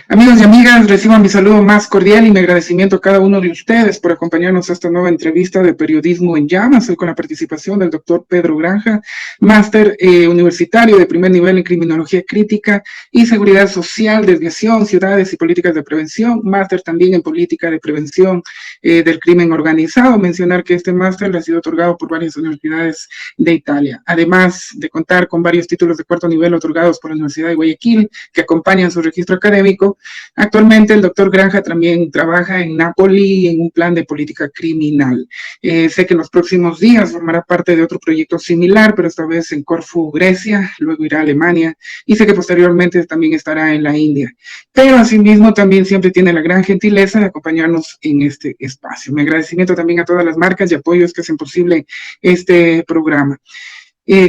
Amigos y amigas, reciban mi saludo más cordial y mi agradecimiento a cada uno de ustedes por acompañarnos a esta nueva entrevista de Periodismo en Llamas, hoy con la participación del doctor Pedro Granja, máster universitario de primer nivel en Criminología Crítica y Seguridad Social, Desviación, Ciudades y Políticas de Prevención, máster también en Política de Prevención del Crimen Organizado. Mencionar que este máster le ha sido otorgado por varias universidades de Italia, además de contar con varios títulos de cuarto nivel otorgados por la Universidad de Guayaquil, que acompañan su registro académico. Actualmente el doctor Granja también trabaja en Nápoli en un plan de política criminal. Sé que en los próximos días formará parte de otro proyecto similar, pero esta vez en Corfú, Grecia, luego irá a Alemania y sé que posteriormente también estará en la India. Pero asimismo también siempre tiene la gran gentileza de acompañarnos en este espacio. Mi agradecimiento también a todas las marcas y apoyos que hacen posible este programa.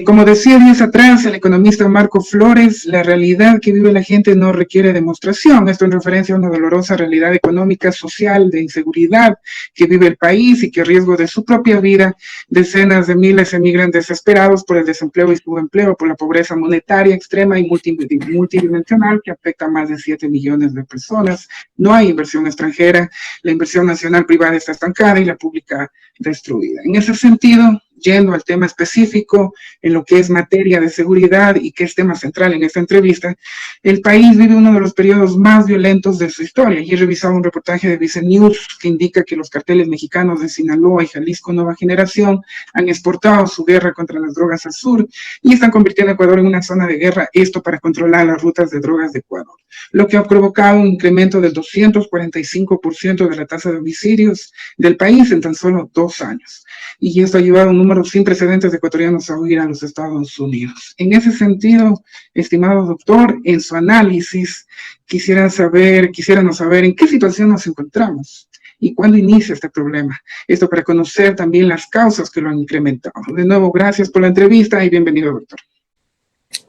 Como decía días atrás el economista Marco Flores, la realidad que vive la gente no requiere demostración. Esto en referencia a una dolorosa realidad económica, social, de inseguridad que vive el país y que a riesgo de su propia vida, decenas de miles emigran desesperados por el desempleo y subempleo, por la pobreza monetaria extrema y multidimensional que afecta a más de 7 millones de personas. No hay inversión extranjera, la inversión nacional privada está estancada y la pública destruida. En ese sentido, yendo al tema específico en lo que es materia de seguridad y que es tema central en esta entrevista, el país vive uno de los periodos más violentos de su historia. Y he revisado un reportaje de Vice News que indica que los carteles mexicanos de Sinaloa y Jalisco Nueva Generación han exportado su guerra contra las drogas al sur y están convirtiendo a Ecuador en una zona de guerra, esto para controlar las rutas de drogas de Ecuador, lo que ha provocado un incremento del 245% de la tasa de homicidios del país en tan solo 2 años. Y esto ha llevado a un número sin precedentes de ecuatorianos a huir a los Estados Unidos. En ese sentido, estimado doctor, en su análisis, quisiéramos saber en qué situación nos encontramos y cuándo inicia este problema. Esto para conocer también las causas que lo han incrementado. De nuevo, gracias por la entrevista y bienvenido, doctor.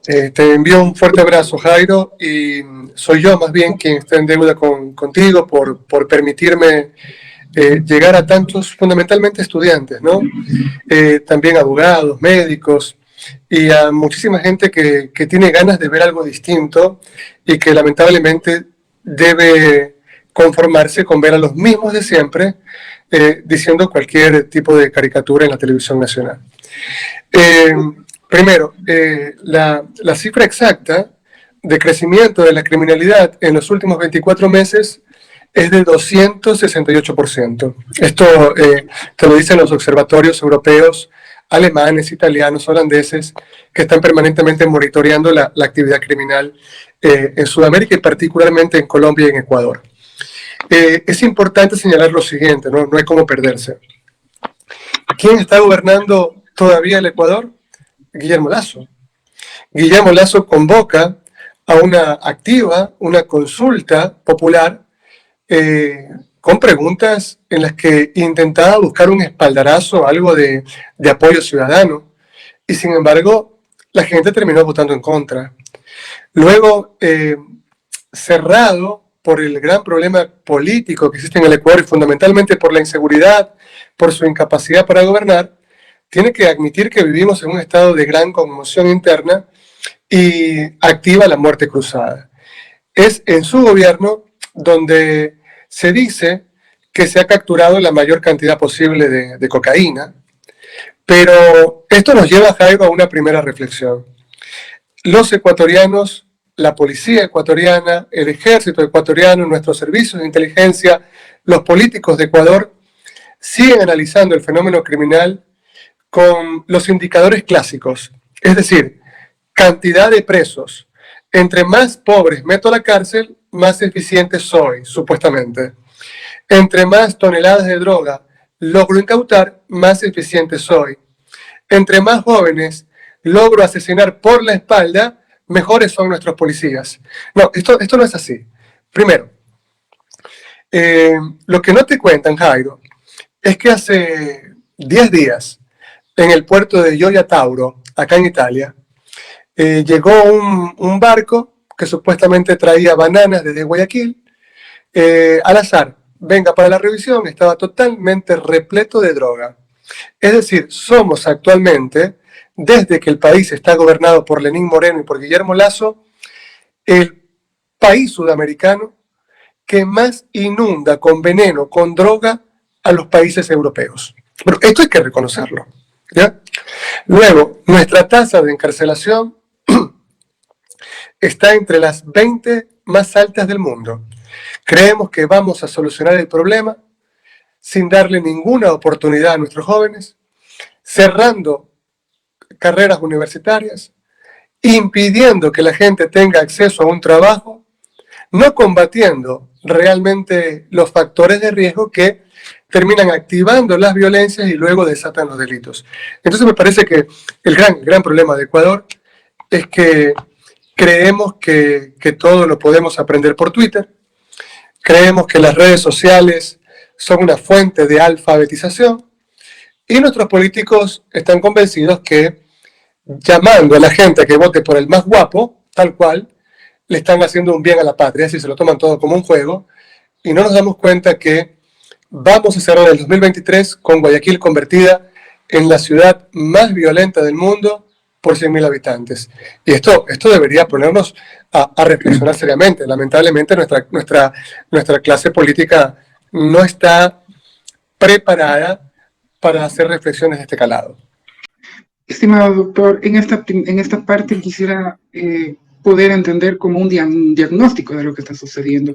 Te envío un fuerte abrazo, Jairo, y soy yo más bien quien está en deuda contigo por permitirme llegar a tantos, fundamentalmente estudiantes, ¿no? También abogados, médicos y a muchísima gente que tiene ganas de ver algo distinto y que lamentablemente debe conformarse con ver a los mismos de siempre diciendo cualquier tipo de caricatura en la televisión nacional. Primero, la cifra exacta de crecimiento de la criminalidad en los últimos 24 meses es de 268%. Esto te lo dicen los observatorios europeos, alemanes, italianos, holandeses, que están permanentemente monitoreando la actividad criminal en Sudamérica y particularmente en Colombia y en Ecuador. Es importante señalar lo siguiente, no hay cómo perderse. ¿Quién está gobernando todavía el Ecuador? Guillermo Lasso. Guillermo Lasso convoca a una consulta popular con preguntas en las que intentaba buscar un espaldarazo, algo de apoyo ciudadano, y sin embargo la gente terminó votando en contra. Luego, cerrado por el gran problema político que existe en el Ecuador y fundamentalmente por la inseguridad, por su incapacidad para gobernar, tiene que admitir que vivimos en un estado de gran conmoción interna y activa la muerte cruzada. Es en su gobierno donde se dice que se ha capturado la mayor cantidad posible de cocaína, pero esto nos lleva, Jairo, a una primera reflexión. Los ecuatorianos, la policía ecuatoriana, el ejército ecuatoriano, nuestros servicios de inteligencia, los políticos de Ecuador, siguen analizando el fenómeno criminal con los indicadores clásicos, es decir, cantidad de presos. Entre más pobres meto a la cárcel, más eficiente soy, supuestamente. Entre más toneladas de droga logro incautar, más eficiente soy. Entre más jóvenes logro asesinar por la espalda, mejores son nuestros policías. No, esto no es así. Primero, lo que no te cuentan, Jairo, es que hace 10 días, en el puerto de Gioia Tauro, acá en Italia, llegó un barco que supuestamente traía bananas desde Guayaquil, al azar, venga para la revisión, estaba totalmente repleto de droga. Es decir, somos actualmente, desde que el país está gobernado por Lenín Moreno y por Guillermo Lasso, el país sudamericano que más inunda con veneno, con droga, a los países europeos. Pero esto hay que reconocerlo, ¿ya? Luego, nuestra tasa de encarcelación está entre las 20 más altas del mundo. Creemos que vamos a solucionar el problema sin darle ninguna oportunidad a nuestros jóvenes, cerrando carreras universitarias, impidiendo que la gente tenga acceso a un trabajo, no combatiendo realmente los factores de riesgo que terminan activando las violencias y luego desatan los delitos. Entonces me parece que el gran problema de Ecuador es que creemos que todo lo podemos aprender por Twitter, creemos que las redes sociales son una fuente de alfabetización y nuestros políticos están convencidos que llamando a la gente a que vote por el más guapo, tal cual, le están haciendo un bien a la patria, si se lo toman todo como un juego, y no nos damos cuenta que vamos a cerrar el 2023 con Guayaquil convertida en la ciudad más violenta del mundo por 100.000 habitantes. Y esto debería ponernos a reflexionar seriamente. Lamentablemente nuestra clase política no está preparada para hacer reflexiones de este calado. Estimado doctor, en esta parte quisiera poder entender como un diagnóstico de lo que está sucediendo.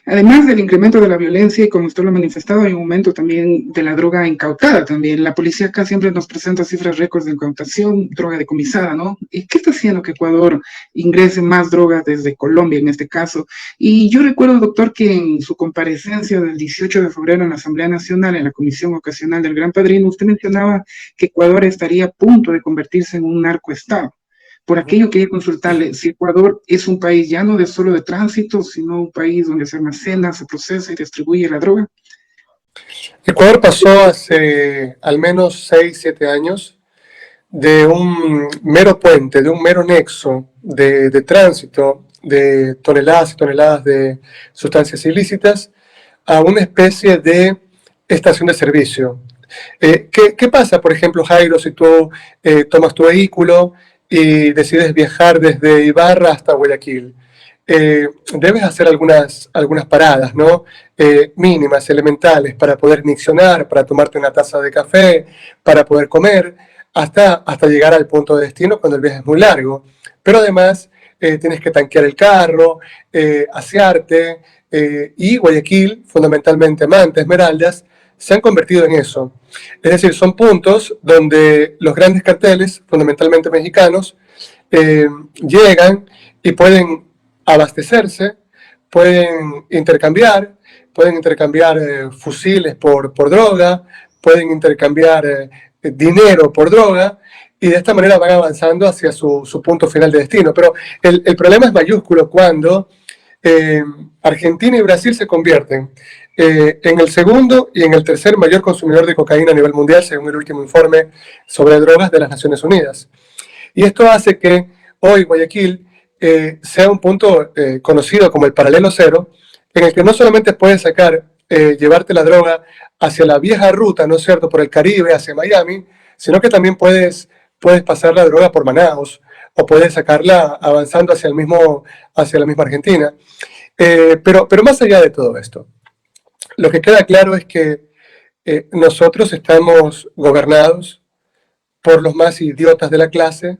Además del incremento de la violencia, y como usted lo ha manifestado, hay un aumento también de la droga incautada también. La policía acá siempre nos presenta cifras récords de incautación, droga decomisada, ¿no? ¿Y qué está haciendo que Ecuador ingrese más droga desde Colombia en este caso? Y yo recuerdo, doctor, que en su comparecencia del 18 de febrero en la Asamblea Nacional, en la Comisión Ocasional del Gran Padrino, usted mencionaba que Ecuador estaría a punto de convertirse en un narcoestado. Por aquello quería consultarle si Ecuador es un país ya no solo de tránsito, sino un país donde se almacena, se procesa y distribuye la droga. Ecuador pasó hace al menos 6, 7 años de un mero puente, de un mero nexo de tránsito de toneladas y toneladas de sustancias ilícitas a una especie de estación de servicio. ¿Qué pasa, por ejemplo, Jairo, si tú tomas tu vehículo y decides viajar desde Ibarra hasta Guayaquil? Debes hacer algunas paradas, ¿no? Mínimas, elementales, para poder miccionar, para tomarte una taza de café, para poder comer, hasta llegar al punto de destino cuando el viaje es muy largo. Pero además tienes que tanquear el carro, asearte, y Guayaquil, fundamentalmente Manta, Esmeraldas, se han convertido en eso. Es decir, son puntos donde los grandes carteles, fundamentalmente mexicanos, llegan y pueden abastecerse, pueden intercambiar fusiles por droga, pueden intercambiar dinero por droga, y de esta manera van avanzando hacia su punto final de destino. Pero el problema es mayúsculo cuando Argentina y Brasil se convierten en el segundo y en el tercer mayor consumidor de cocaína a nivel mundial, según el último informe sobre drogas de las Naciones Unidas. Y esto hace que hoy Guayaquil sea un punto conocido como el paralelo cero, en el que no solamente puedes llevarte la droga hacia la vieja ruta, ¿no es cierto?, por el Caribe, hacia Miami, sino que también puedes pasar la droga por Manaus, o puedes sacarla avanzando hacia la misma Argentina. Pero más allá de todo esto, lo que queda claro es que nosotros estamos gobernados por los más idiotas de la clase.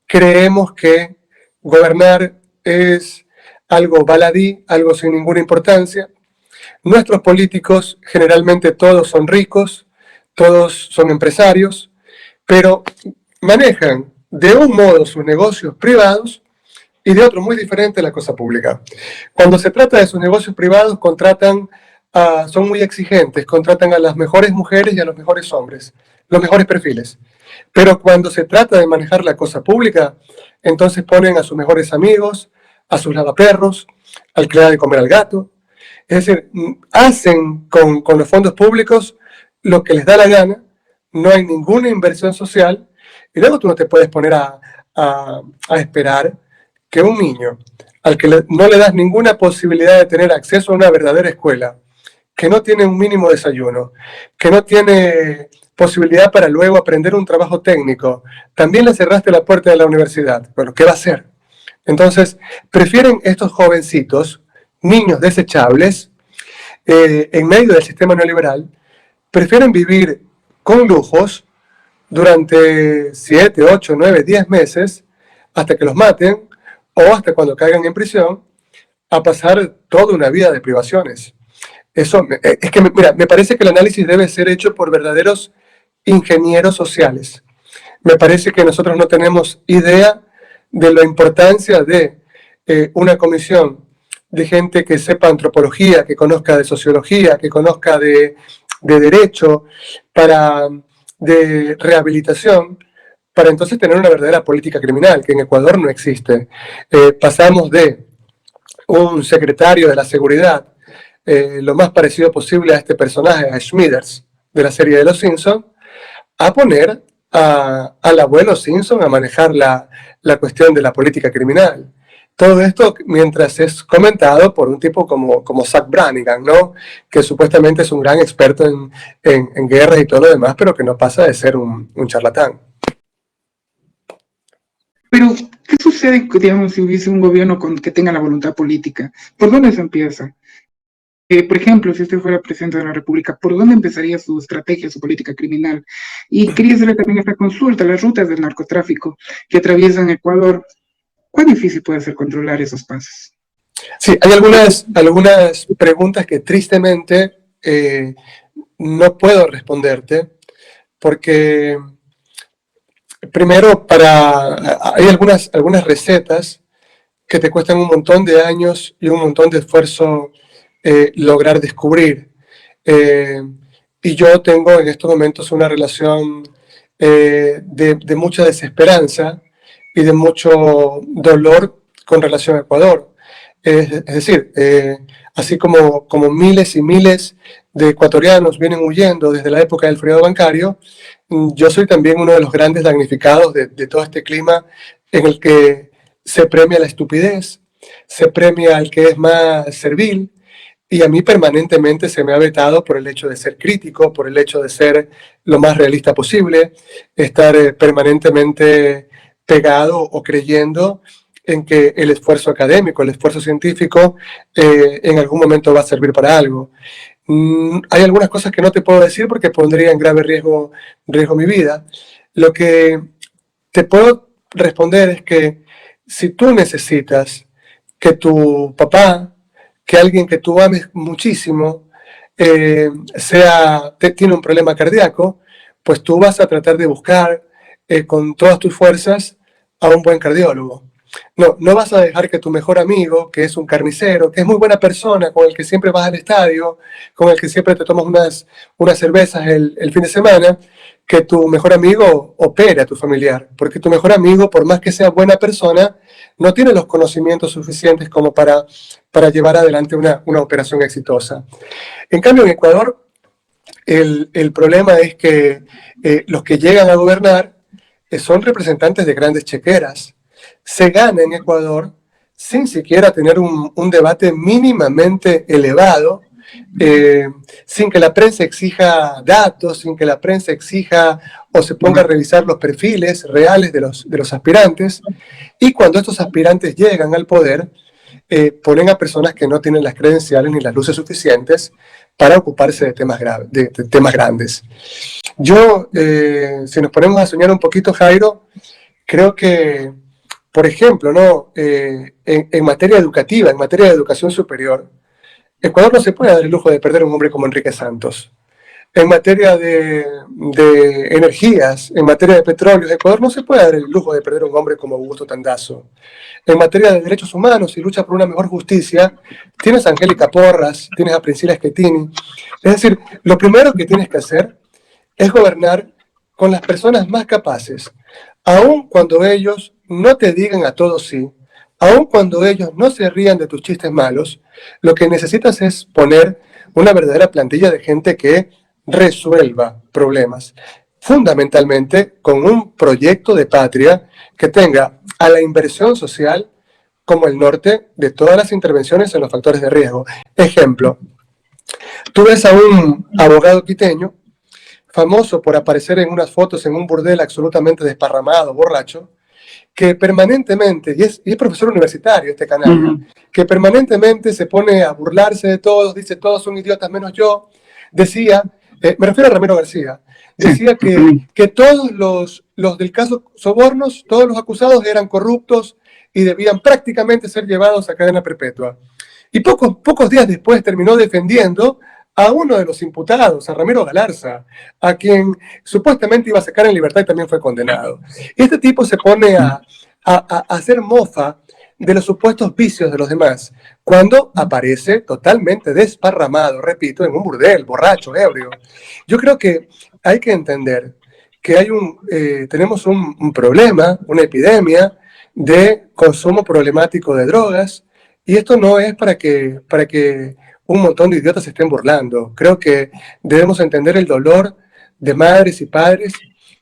Creemos que gobernar es algo baladí, algo sin ninguna importancia. Nuestros políticos, generalmente todos son ricos, todos son empresarios, pero manejan de un modo sus negocios privados y de otro muy diferente la cosa pública. Cuando se trata de sus negocios privados, son muy exigentes, contratan a las mejores mujeres y a los mejores hombres, los mejores perfiles. Pero cuando se trata de manejar la cosa pública, entonces ponen a sus mejores amigos, a sus lavaperros, al que le da de comer al gato. Es decir, hacen con los fondos públicos lo que les da la gana, no hay ninguna inversión social, y luego tú no te puedes poner a esperar que un niño al que no le das ninguna posibilidad de tener acceso a una verdadera escuela, que no tiene un mínimo desayuno, que no tiene posibilidad para luego aprender un trabajo técnico, también le cerraste la puerta de la universidad. Bueno, ¿qué va a hacer? Entonces, prefieren estos jovencitos niños desechables en medio del sistema neoliberal, prefieren vivir con lujos durante 7, 8, 9, 10 meses hasta que los maten o hasta cuando caigan en prisión, a pasar toda una vida de privaciones. Eso, es que, mira, me parece que el análisis debe ser hecho por verdaderos ingenieros sociales. Me parece que nosotros no tenemos idea de la importancia de una comisión de gente que sepa antropología, que conozca de sociología, que conozca de derecho, de rehabilitación, para entonces tener una verdadera política criminal, que en Ecuador no existe. Pasamos de un secretario de la seguridad, lo más parecido posible a este personaje, a Smithers, de la serie de Los Simpson, a poner al abuelo Simpson a manejar la cuestión de la política criminal. Todo esto mientras es comentado por un tipo como Zach Brannigan, ¿no? Que supuestamente es un gran experto en guerras y todo lo demás, pero que no pasa de ser un charlatán. Pero, ¿qué sucede, digamos, si hubiese un gobierno que tenga la voluntad política? ¿Por dónde se empieza? Por ejemplo, si usted fuera presidente de la República, ¿por dónde empezaría su estrategia, su política criminal? Y quería hacerle también esta consulta: las rutas del narcotráfico que atraviesan Ecuador, ¿cuán difícil puede ser controlar esos pasos? Sí, hay algunas preguntas que tristemente no puedo responderte, porque primero hay algunas recetas que te cuestan un montón de años y un montón de esfuerzo lograr descubrir. Y yo tengo en estos momentos una relación de mucha desesperanza y de mucho dolor con relación a Ecuador. Es decir, así como miles y miles de ecuatorianos vienen huyendo desde la época del feriado bancario, yo soy también uno de los grandes damnificados de todo este clima en el que se premia la estupidez, se premia al que es más servil, y a mí permanentemente se me ha vetado por el hecho de ser crítico, por el hecho de ser lo más realista posible, estar permanentemente pegado o creyendo en que el esfuerzo académico, el esfuerzo científico, en algún momento va a servir para algo. Hay algunas cosas que no te puedo decir porque pondría en grave riesgo mi vida. Lo que te puedo responder es que si tú necesitas que tu papá, que alguien que tú ames muchísimo, tiene un problema cardíaco, pues tú vas a tratar de buscar con todas tus fuerzas a un buen cardiólogo. No vas a dejar que tu mejor amigo, que es un carnicero, que es muy buena persona, con el que siempre vas al estadio, con el que siempre te tomas unas cervezas el fin de semana, que tu mejor amigo opere a tu familiar. Porque tu mejor amigo, por más que sea buena persona, no tiene los conocimientos suficientes como para llevar adelante una operación exitosa. En cambio, en Ecuador, el problema es que los que llegan a gobernar son representantes de grandes chequeras. Se gana en Ecuador sin siquiera tener un debate mínimamente elevado, sin que la prensa exija datos, sin que la prensa exija o se ponga a revisar los perfiles reales de los aspirantes. Y cuando estos aspirantes llegan al poder, ponen a personas que no tienen las credenciales ni las luces suficientes para ocuparse de temas grandes. Yo, si nos ponemos a soñar un poquito, Jairo, creo que, por ejemplo, ¿no? En materia educativa, en materia de educación superior, Ecuador no se puede dar el lujo de perder a un hombre como Enrique Santos. En materia de energías, en materia de petróleo, Ecuador no se puede dar el lujo de perder a un hombre como Augusto Tandazo. En materia de derechos humanos y lucha por una mejor justicia, tienes a Angélica Porras, tienes a Priscila Schettini. Es decir, lo primero que tienes que hacer es gobernar con las personas más capaces, aun cuando ellos no te digan a todos sí, aun cuando ellos no se rían de tus chistes malos. Lo que necesitas es poner una verdadera plantilla de gente que resuelva problemas, fundamentalmente con un proyecto de patria que tenga a la inversión social como el norte de todas las intervenciones en los factores de riesgo. Ejemplo, tú ves a un abogado quiteño, famoso por aparecer en unas fotos en un burdel absolutamente desparramado, borracho, que permanentemente, y es profesor universitario este canal, que permanentemente se pone a burlarse de todos, dice todos son idiotas menos yo, decía, me refiero a Ramiro García, decía que todos los del caso Sobornos, todos los acusados eran corruptos y debían prácticamente ser llevados a cadena perpetua. Y pocos días después terminó defendiendo a uno de los imputados, a Ramiro Galarza, a quien supuestamente iba a sacar en libertad y también fue condenado. Y este tipo se pone a hacer mofa de los supuestos vicios de los demás, cuando aparece totalmente desparramado, repito, en un burdel, borracho, ebrio. Yo creo que hay que entender que tenemos un problema, una epidemia de consumo problemático de drogas, y esto no es para que un montón de idiotas se estén burlando. Creo que debemos entender el dolor de madres y padres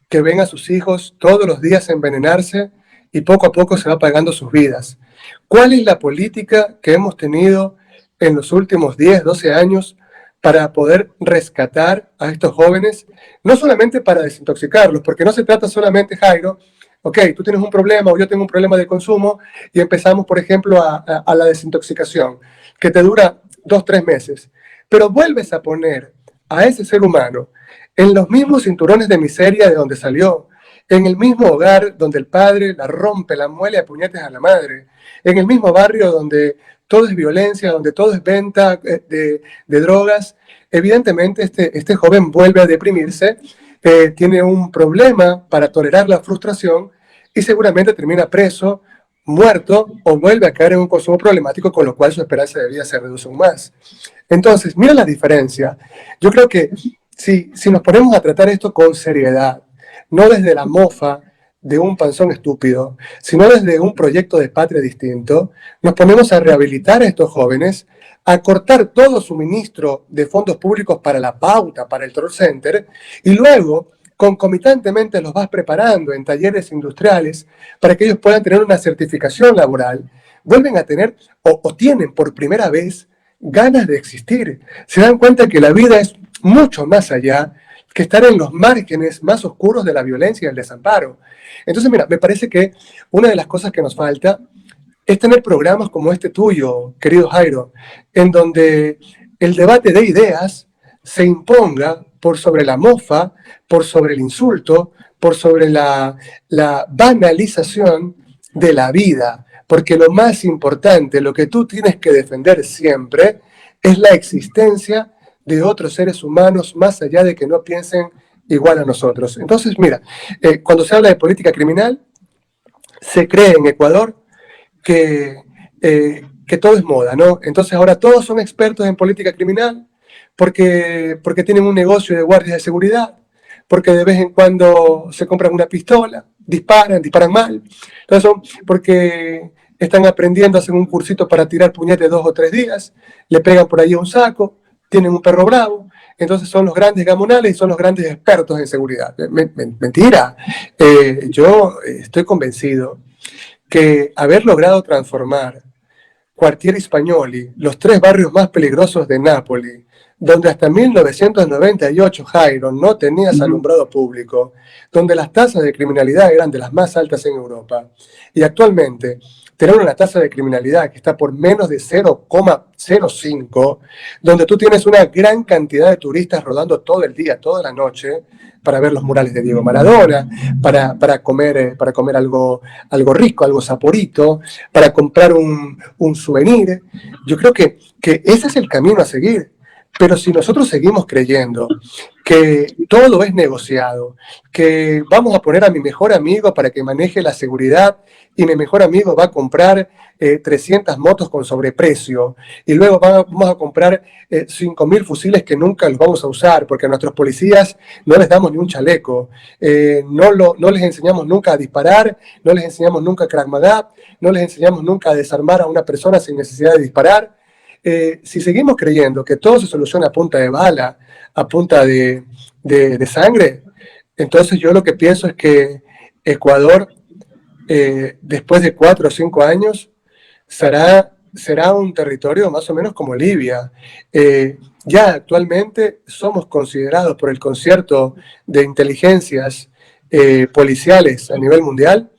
que ven a sus hijos todos los días envenenarse y poco a poco se va apagando sus vidas. ¿Cuál es la política que hemos tenido en los últimos 10, 12 años para poder rescatar a estos jóvenes? No solamente para desintoxicarlos, porque no se trata solamente, Jairo, ok, tú tienes un problema o yo tengo un problema de consumo y empezamos, por ejemplo, a la desintoxicación, que te dura 2, 3 meses, pero vuelves a poner a ese ser humano en los mismos cinturones de miseria de donde salió, en el mismo hogar donde el padre la rompe, la muele a puñetes a la madre, en el mismo barrio donde todo es violencia, donde todo es venta de drogas. Evidentemente este joven vuelve a deprimirse, tiene un problema para tolerar la frustración y seguramente termina preso, muerto o vuelve a caer en un consumo problemático, con lo cual su esperanza de vida se reduce aún más. Entonces, mira la diferencia. Yo creo que si nos ponemos a tratar esto con seriedad, no desde la mofa de un panzón estúpido, sino desde un proyecto de patria distinto, nos ponemos a rehabilitar a estos jóvenes, a cortar todo suministro de fondos públicos para la pauta, para el Troll Center, y luego concomitantemente los vas preparando en talleres industriales para que ellos puedan tener una certificación laboral, vuelven a tener o tienen por primera vez ganas de existir. Se dan cuenta que la vida es mucho más allá que estar en los márgenes más oscuros de la violencia y el desamparo. Entonces, mira, me parece que una de las cosas que nos falta es tener programas como este tuyo, querido Jairo, en donde el debate de ideas se imponga por sobre la mofa, por sobre el insulto, por sobre la banalización de la vida. Porque lo más importante, lo que tú tienes que defender siempre, es la existencia de otros seres humanos más allá de que no piensen igual a nosotros. Entonces, mira, cuando se habla de política criminal, se cree en Ecuador que todo es moda, ¿no? Entonces ahora todos son expertos en política criminal porque tienen un negocio de guardias de seguridad, porque de vez en cuando se compran una pistola, disparan mal. Entonces, porque están aprendiendo, hacen un cursito para tirar puñetes 2 o 3 días, le pegan por ahí a un saco, tienen un perro bravo, entonces son los grandes gamonales y son los grandes expertos en seguridad. Mentira. Yo estoy convencido que haber logrado transformar Quartieri Spagnoli, los 3 barrios más peligrosos de Nápoles, donde hasta 1998, Jairo, no tenías alumbrado público, donde las tasas de criminalidad eran de las más altas en Europa, y actualmente tener una tasa de criminalidad que está por menos de 0,05, donde tú tienes una gran cantidad de turistas rodando todo el día, toda la noche, para ver los murales de Diego Maradona, para comer algo rico, algo saporito, para comprar un souvenir. Yo creo que ese es el camino a seguir. Pero si nosotros seguimos creyendo que todo es negociado, que vamos a poner a mi mejor amigo para que maneje la seguridad y mi mejor amigo va a comprar 300 motos con sobreprecio y luego vamos a comprar 5.000 fusiles que nunca los vamos a usar porque a nuestros policías no les damos ni un chaleco, no les enseñamos nunca a disparar, no les enseñamos nunca a Krav Maga, no les enseñamos nunca a desarmar a una persona sin necesidad de disparar. Si seguimos creyendo que todo se soluciona a punta de bala, a punta de sangre, entonces yo lo que pienso es que Ecuador, después de 4 o 5 años, será un territorio más o menos como Libia. Ya actualmente somos considerados por el concierto de inteligencias policiales a nivel mundial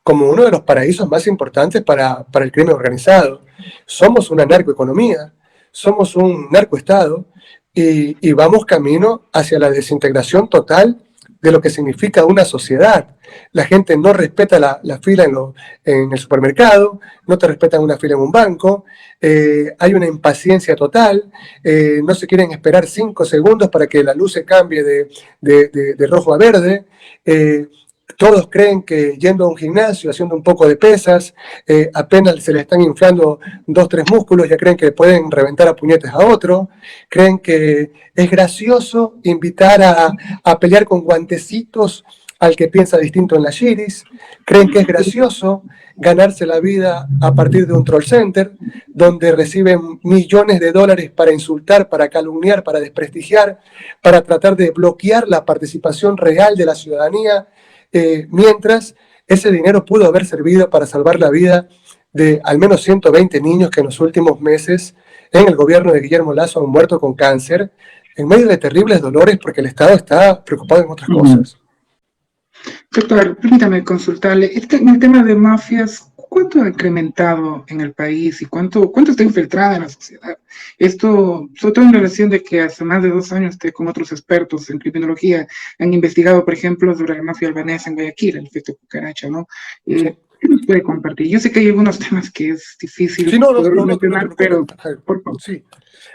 como uno de los paraísos más importantes para el crimen organizado. Somos una narcoeconomía, somos un narcoestado y vamos camino hacia la desintegración total de lo que significa una sociedad. La gente no respeta la fila en el supermercado, no te respetan una fila en un banco, hay una impaciencia total, no se quieren esperar 5 segundos para que la luz se cambie de rojo a verde. Todos creen que yendo a un gimnasio, haciendo un poco de pesas, apenas se les están inflando 2, 3 músculos, ya creen que pueden reventar a puñetes a otro. Creen que es gracioso invitar a pelear con guantecitos al que piensa distinto en la Shiris. Creen que es gracioso ganarse la vida a partir de un troll center, donde reciben millones de dólares para insultar, para calumniar, para desprestigiar, para tratar de bloquear la participación real de la ciudadanía, mientras ese dinero pudo haber servido para salvar la vida de al menos 120 niños que en los últimos meses en el gobierno de Guillermo Lasso han muerto con cáncer, en medio de terribles dolores porque el Estado está preocupado en otras cosas. Doctor, permítame consultarle, en el tema de mafias, ¿cuánto ha incrementado en el país y cuánto está infiltrada en la sociedad? Esto, sobre todo en relación de que hace más de 2 años con otros expertos en criminología han investigado, por ejemplo, sobre la mafia albanesa en Guayaquil, el efecto cucaracha, ¿no? ¿Qué nos puede compartir? Yo sé que hay algunos temas que es difícil poderlo mencionar, pero por favor. Sí.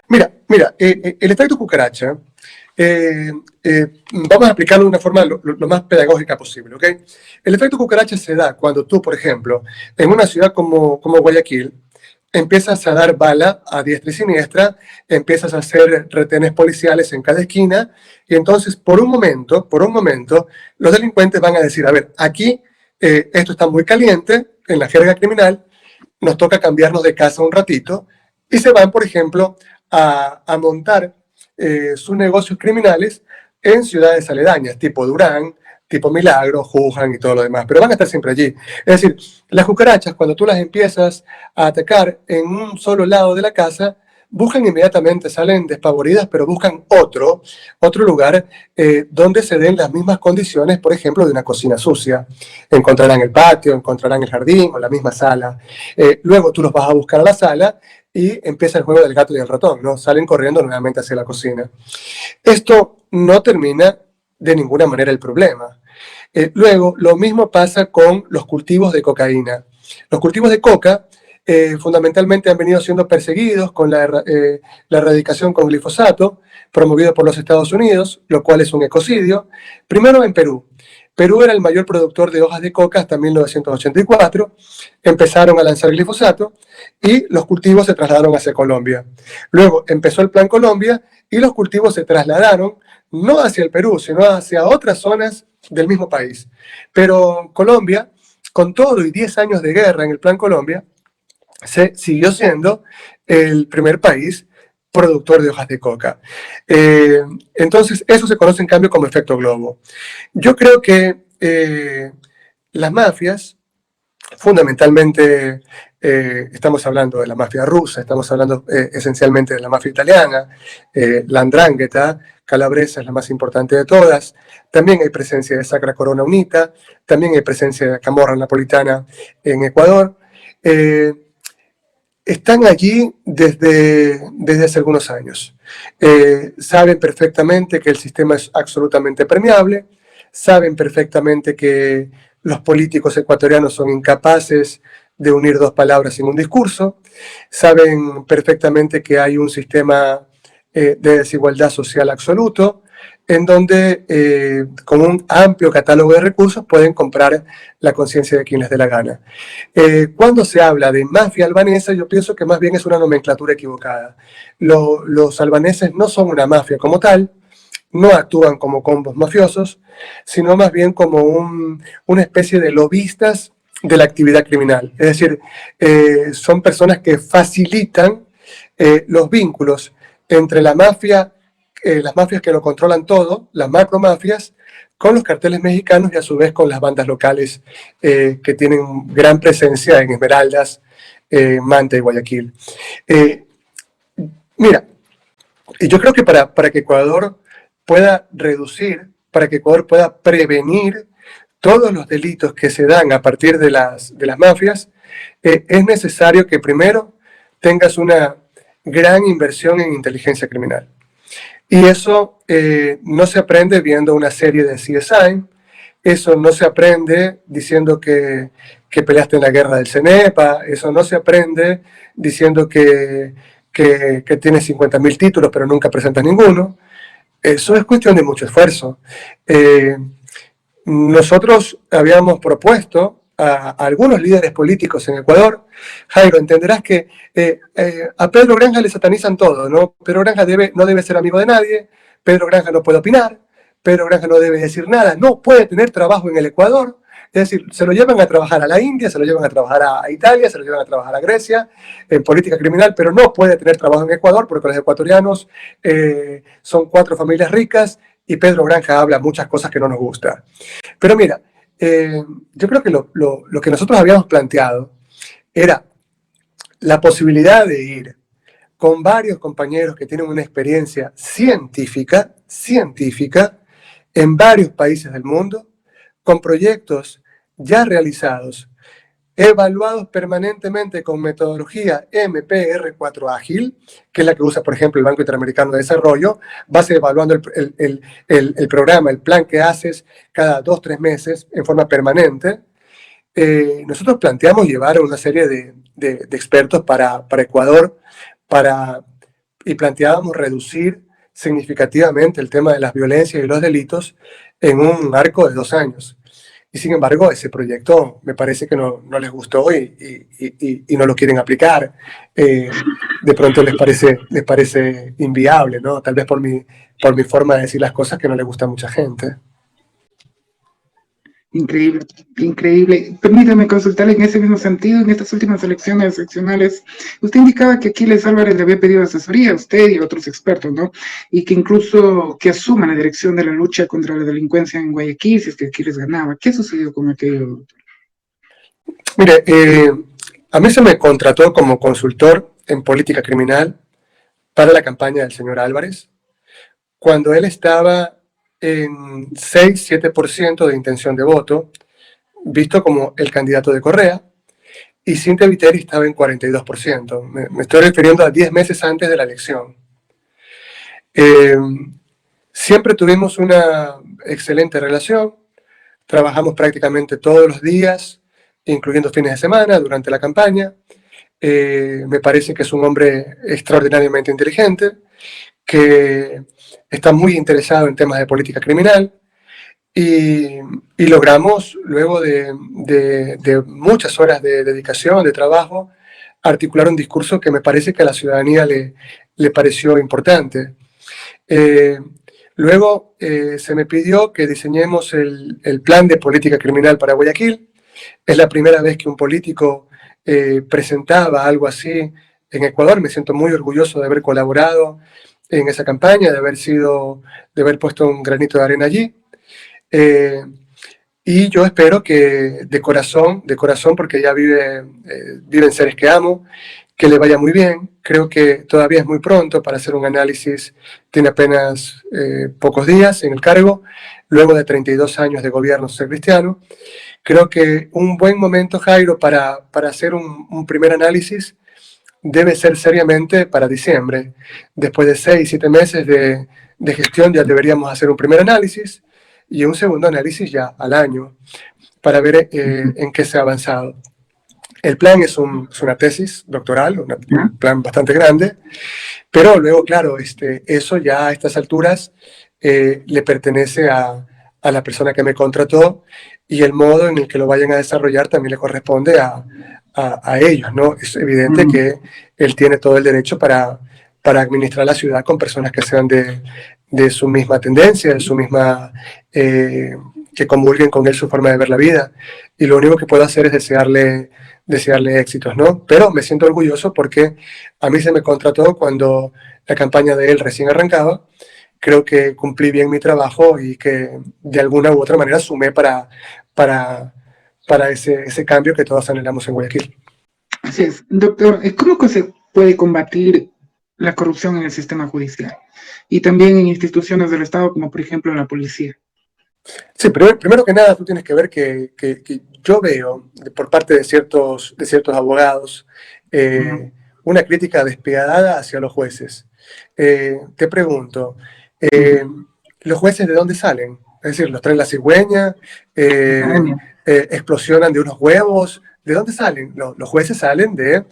Mira, el efecto cucaracha, vamos a explicarlo de una forma lo más pedagógica posible, ¿ok? El efecto cucaracha se da cuando tú, por ejemplo, en una ciudad como Guayaquil, empiezas a dar bala a diestra y siniestra, empiezas a hacer retenes policiales en cada esquina, y entonces por un momento, los delincuentes van a decir, a ver, aquí esto está muy caliente, en la jerga criminal, nos toca cambiarnos de casa un ratito, y se van, por ejemplo, a montar sus negocios criminales en ciudades aledañas, tipo Durán, tipo Milagro, Juján y todo lo demás, pero van a estar siempre allí. Es decir, las cucarachas, cuando tú las empiezas a atacar en un solo lado de la casa, buscan inmediatamente, salen despavoridas, pero buscan otro lugar donde se den las mismas condiciones, por ejemplo, de una cocina sucia. Encontrarán el patio, encontrarán el jardín o la misma sala. Luego tú los vas a buscar a la sala y empieza el juego del gato y el ratón, ¿no? Salen corriendo nuevamente hacia la cocina. Esto no termina de ninguna manera el problema. Luego, lo mismo pasa con los cultivos de cocaína. Los cultivos de coca fundamentalmente han venido siendo perseguidos con la erradicación con glifosato, promovido por los Estados Unidos, lo cual es un ecocidio. Primero en Perú. Perú era el mayor productor de hojas de coca hasta 1984. Empezaron a lanzar glifosato y los cultivos se trasladaron hacia Colombia. Luego empezó el Plan Colombia y los cultivos se trasladaron no hacia el Perú, sino hacia otras zonas del mismo país. Pero Colombia, con todo y 10 años de guerra en el Plan Colombia, se siguió siendo el primer país productor de hojas de coca. Entonces, eso se conoce en cambio como efecto globo. Yo creo que las mafias, fundamentalmente, estamos hablando de la mafia rusa, estamos hablando esencialmente de la mafia italiana, la 'ndrangheta calabresa es la más importante de todas, también hay presencia de Sacra Corona Unita, también hay presencia de Camorra Napolitana en Ecuador. Están allí desde hace algunos años. Saben perfectamente que el sistema es absolutamente permeable, saben perfectamente que los políticos ecuatorianos son incapaces de unir 2 palabras en un discurso, saben perfectamente que hay un sistema de desigualdad social absoluto, en donde con un amplio catálogo de recursos pueden comprar la conciencia de quien les dé la gana. Cuando se habla de mafia albanesa, yo pienso que más bien es una nomenclatura equivocada. Los albaneses no son una mafia como tal, no actúan como combos mafiosos, sino más bien como una especie de lobistas de la actividad criminal. Es decir, son personas que facilitan los vínculos entre la mafia, las mafias que lo controlan todo, las macromafias, con los carteles mexicanos y a su vez con las bandas locales que tienen gran presencia en Esmeraldas, Manta y Guayaquil. Mira, yo creo que para que Ecuador pueda reducir, para que Ecuador pueda prevenir todos los delitos que se dan a partir de las mafias, es necesario que primero tengas una gran inversión en inteligencia criminal. Y eso no se aprende viendo una serie de CSI, eso no se aprende diciendo que peleaste en la guerra del CENEPA, eso no se aprende diciendo que tienes 50.000 títulos pero nunca presentas ninguno. Eso es cuestión de mucho esfuerzo. Nosotros habíamos propuesto a algunos líderes políticos en Ecuador. Jairo, entenderás que a Pedro Granja le satanizan todo, ¿no? Pedro Granja no debe ser amigo de nadie, Pedro Granja no puede opinar, Pedro Granja no debe decir nada, no puede tener trabajo en el Ecuador. Es decir, se lo llevan a trabajar a la India, se lo llevan a trabajar a Italia, se lo llevan a trabajar a Grecia, en política criminal, pero no puede tener trabajo en Ecuador porque los ecuatorianos son 4 familias ricas y Pedro Granja habla muchas cosas que no nos gustan. Pero mira, yo creo que lo que nosotros habíamos planteado era la posibilidad de ir con varios compañeros que tienen una experiencia científica en varios países del mundo, con proyectos ya realizados, evaluados permanentemente con metodología MPR4 Ágil, que es la que usa, por ejemplo, el Banco Interamericano de Desarrollo. Vas evaluando el programa, el plan que haces cada 2-3 meses en forma permanente. Nosotros planteamos llevar a una serie de expertos para Ecuador y planteábamos reducir significativamente el tema de las violencias y los delitos en un arco de 2 años. Y sin embargo, ese proyecto me parece que no les gustó y no lo quieren aplicar. De pronto les parece inviable, ¿no? Tal vez por mi forma de decir las cosas que no le gusta a mucha gente. Increíble, increíble. Permítame consultarle en ese mismo sentido, en estas últimas elecciones seccionales, usted indicaba que Aquiles Álvarez le había pedido asesoría a usted y a otros expertos, ¿no? Y que incluso que asuman la dirección de la lucha contra la delincuencia en Guayaquil, si es que Aquiles ganaba. ¿Qué sucedió con aquello, doctor? Mire, a mí se me contrató como consultor en política criminal para la campaña del señor Álvarez, cuando él estaba en 6-7% de intención de voto, visto como el candidato de Correa, y Cintia Viteri estaba en 42%. Me estoy refiriendo a 10 meses antes de la elección. Siempre tuvimos una excelente relación, trabajamos prácticamente todos los días, incluyendo fines de semana, durante la campaña. Me parece que es un hombre extraordinariamente inteligente, que está muy interesado en temas de política criminal y logramos, luego de muchas horas de dedicación, de trabajo, articular un discurso que me parece que a la ciudadanía le pareció importante. Luego se me pidió que diseñemos el plan de política criminal para Guayaquil. Es la primera vez que un político presentaba algo así en Ecuador. Me siento muy orgulloso de haber colaborado en esa campaña, de haber puesto un granito de arena allí. Y yo espero que de corazón, porque ya viven seres que amo, que le vaya muy bien. Creo que todavía es muy pronto para hacer un análisis. Tiene apenas pocos días en el cargo, luego de 32 años de gobierno social cristiano. Creo que un buen momento, Jairo, para hacer un primer análisis debe ser seriamente para diciembre. Después de 6-7 meses de gestión ya deberíamos hacer un primer análisis y un segundo análisis ya al año para ver en qué se ha avanzado. El plan es una tesis doctoral, un plan bastante grande, pero luego, claro, eso ya a estas alturas le pertenece a la persona que me contrató y el modo en el que lo vayan a desarrollar también le corresponde a ellos, ¿no? Es evidente que él tiene todo el derecho para administrar la ciudad con personas que sean de su misma tendencia, de su misma, que comulguen con él su forma de ver la vida. Y lo único que puedo hacer es desearle éxitos, ¿no? Pero me siento orgulloso porque a mí se me contrató cuando la campaña de él recién arrancaba. Creo que cumplí bien mi trabajo y que de alguna u otra manera sumé para ese cambio que todos anhelamos en Guayaquil. Así es. Doctor, ¿cómo se puede combatir la corrupción en el sistema judicial y también en instituciones del Estado, como por ejemplo la policía? Sí, primero que nada, tú tienes que ver que yo veo por parte de ciertos abogados una crítica despiadada hacia los jueces. Te pregunto, eh, ¿los jueces de dónde salen? Es decir, ¿los trae la cigüeña? Academia. ¿Explosionan de unos huevos? ¿De dónde salen? Los jueces salen de,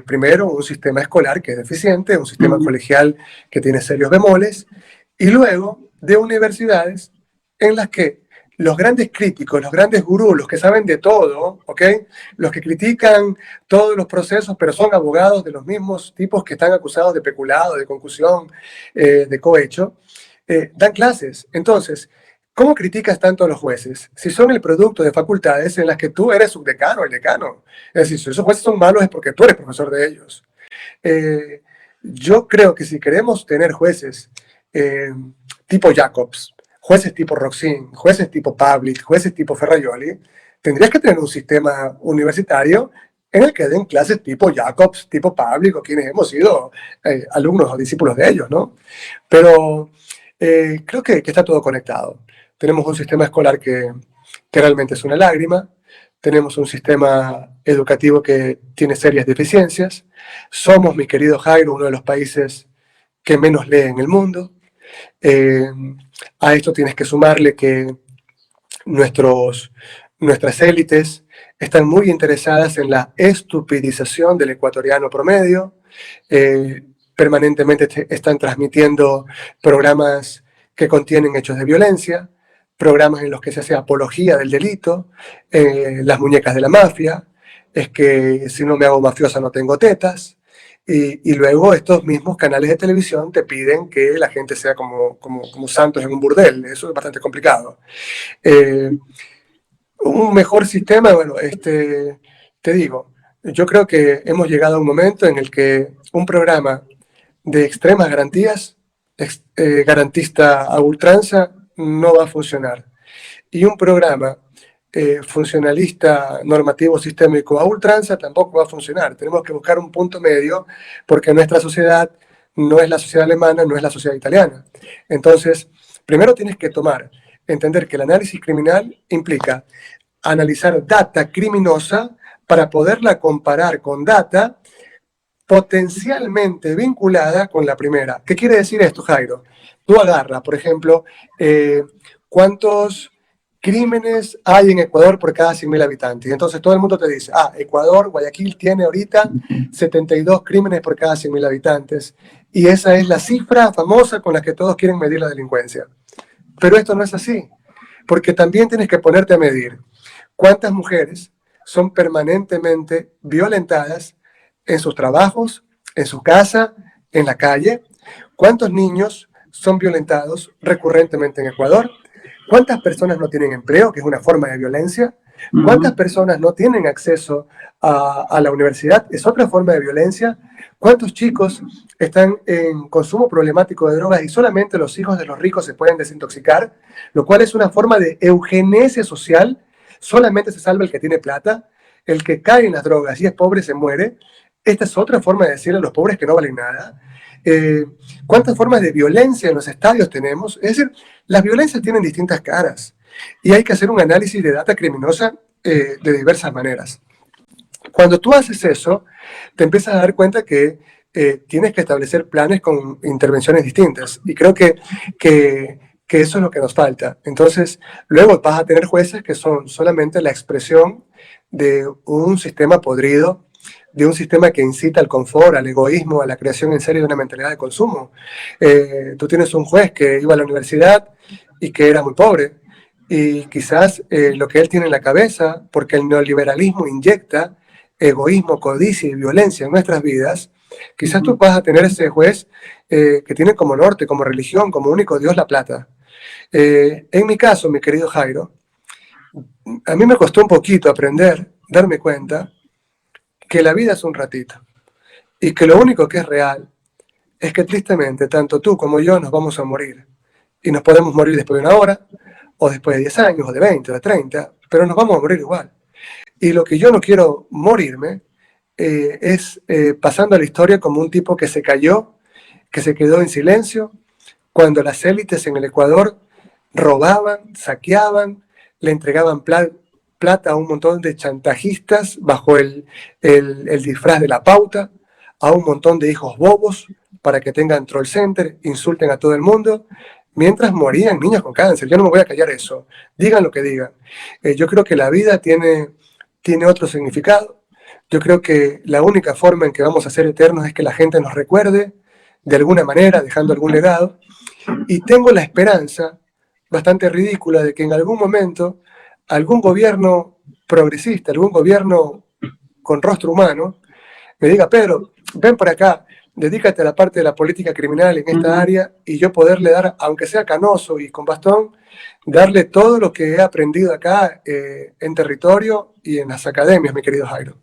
primero, un sistema escolar que es deficiente, un sistema colegial que tiene serios bemoles, y luego de universidades en las que los grandes críticos, los grandes gurús, los que saben de todo, ¿ok? Los que critican todos los procesos, pero son abogados de los mismos tipos que están acusados de peculado, de concusión, de cohecho, dan clases. Entonces, ¿cómo criticas tanto a los jueces? Si son el producto de facultades en las que tú eres subdecano, el decano. Es decir, si esos jueces son malos es porque tú eres profesor de ellos. Yo creo que si queremos tener jueces tipo Jacobs, jueces tipo Roxin, jueces tipo Pavlik, jueces tipo Ferraioli, tendrías que tener un sistema universitario en el que den clases tipo Jacobs, tipo Pavlik, o quienes hemos sido alumnos o discípulos de ellos, ¿no? Pero creo que está todo conectado. Tenemos un sistema escolar que realmente es una lágrima, tenemos un sistema educativo que tiene serias deficiencias, somos, mi querido Jairo, uno de los países que menos lee en el mundo. A esto tienes que sumarle que nuestras élites están muy interesadas en la estupidización del ecuatoriano promedio. Permanentemente están transmitiendo programas que contienen hechos de violencia, programas en los que se hace apología del delito, las muñecas de la mafia, es que si no me hago mafiosa no tengo tetas, y luego estos mismos canales de televisión te piden que la gente sea como santos en un burdel. Eso es bastante complicado. Un mejor sistema, bueno, te digo, yo creo que hemos llegado a un momento en el que un programa de extremas garantías, garantista a ultranza, no va a funcionar. Y un programa funcionalista, normativo, sistémico a ultranza tampoco va a funcionar. Tenemos que buscar un punto medio porque nuestra sociedad no es la sociedad alemana, no es la sociedad italiana. Entonces, primero tienes que entender que el análisis criminal implica analizar data criminosa para poderla comparar con data potencialmente vinculada con la primera. ¿Qué quiere decir esto, Jairo? Tú agarras, por ejemplo, ¿cuántos crímenes hay en Ecuador por cada 100.000 habitantes? Y entonces todo el mundo te dice, Ecuador, Guayaquil tiene ahorita 72 crímenes por cada 100.000 habitantes. Y esa es la cifra famosa con la que todos quieren medir la delincuencia. Pero esto no es así, porque también tienes que ponerte a medir cuántas mujeres son permanentemente violentadas en sus trabajos, en su casa, en la calle, cuántos niños son violentados recurrentemente en Ecuador, cuántas personas no tienen empleo, que es una forma de violencia, cuántas personas no tienen acceso a la universidad, es otra forma de violencia, cuántos chicos están en consumo problemático de drogas y solamente los hijos de los ricos se pueden desintoxicar, lo cual es una forma de eugenesia social. Solamente se salva el que tiene plata, el que cae en las drogas y es pobre se muere. Esta es otra forma de decirle a los pobres que no valen nada. ¿Cuántas formas de violencia en los estadios tenemos? Es decir, las violencias tienen distintas caras y hay que hacer un análisis de data criminosa de diversas maneras. Cuando tú haces eso, te empiezas a dar cuenta que tienes que establecer planes con intervenciones distintas. Y creo que eso es lo que nos falta. Entonces, luego vas a tener jueces que son solamente la expresión de un sistema podrido, de un sistema que incita al confort, al egoísmo, a la creación en serie de una mentalidad de consumo. Tú tienes un juez que iba a la universidad y que era muy pobre, y quizás lo que él tiene en la cabeza, porque el neoliberalismo inyecta egoísmo, codicia y violencia en nuestras vidas, quizás tú vas a tener ese juez que tiene como norte, como religión, como único Dios la plata. En mi caso, mi querido Jairo, a mí me costó un poquito aprender, darme cuenta que la vida es un ratito y que lo único que es real es que tristemente tanto tú como yo nos vamos a morir y nos podemos morir después de una hora o después de 10 años o de 20 o de 30, pero nos vamos a morir igual. Y lo que yo no quiero morirme es pasando a la historia como un tipo que se cayó, que se quedó en silencio, cuando las élites en el Ecuador robaban, saqueaban, le entregaban plata a un montón de chantajistas bajo el disfraz de la pauta, a un montón de hijos bobos para que tengan troll center, insulten a todo el mundo, mientras morían niños con cáncer. Yo no me voy a callar eso, digan lo que digan. Yo creo que la vida tiene otro significado. Yo creo que la única forma en que vamos a ser eternos es que la gente nos recuerde de alguna manera, dejando algún legado, y tengo la esperanza bastante ridícula de que en algún momento algún gobierno progresista, algún gobierno con rostro humano, me diga: Pedro, ven por acá, dedícate a la parte de la política criminal en esta área, y yo poderle dar, aunque sea canoso y con bastón, darle todo lo que he aprendido acá en territorio y en las academias, mi querido Jairo.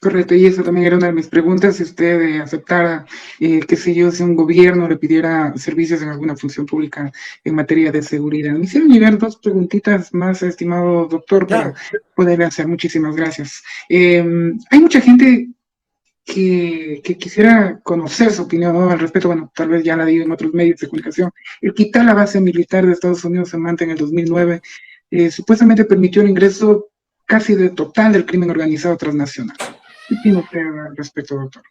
Correcto, y eso también era una de mis preguntas, si usted aceptara, qué sé yo, si un gobierno le pidiera servicios en alguna función pública en materia de seguridad. Me hicieron llegar dos preguntitas más, estimado doctor, para poder hacer. Muchísimas gracias. Hay mucha gente que quisiera conocer su opinión, ¿no?, al respecto. Bueno, tal vez ya la dio en otros medios de comunicación. El quitar la base militar de Estados Unidos en Manta en el 2009 supuestamente permitió el ingreso casi total del crimen organizado transnacional. ¿Qué opina usted al respecto, doctor?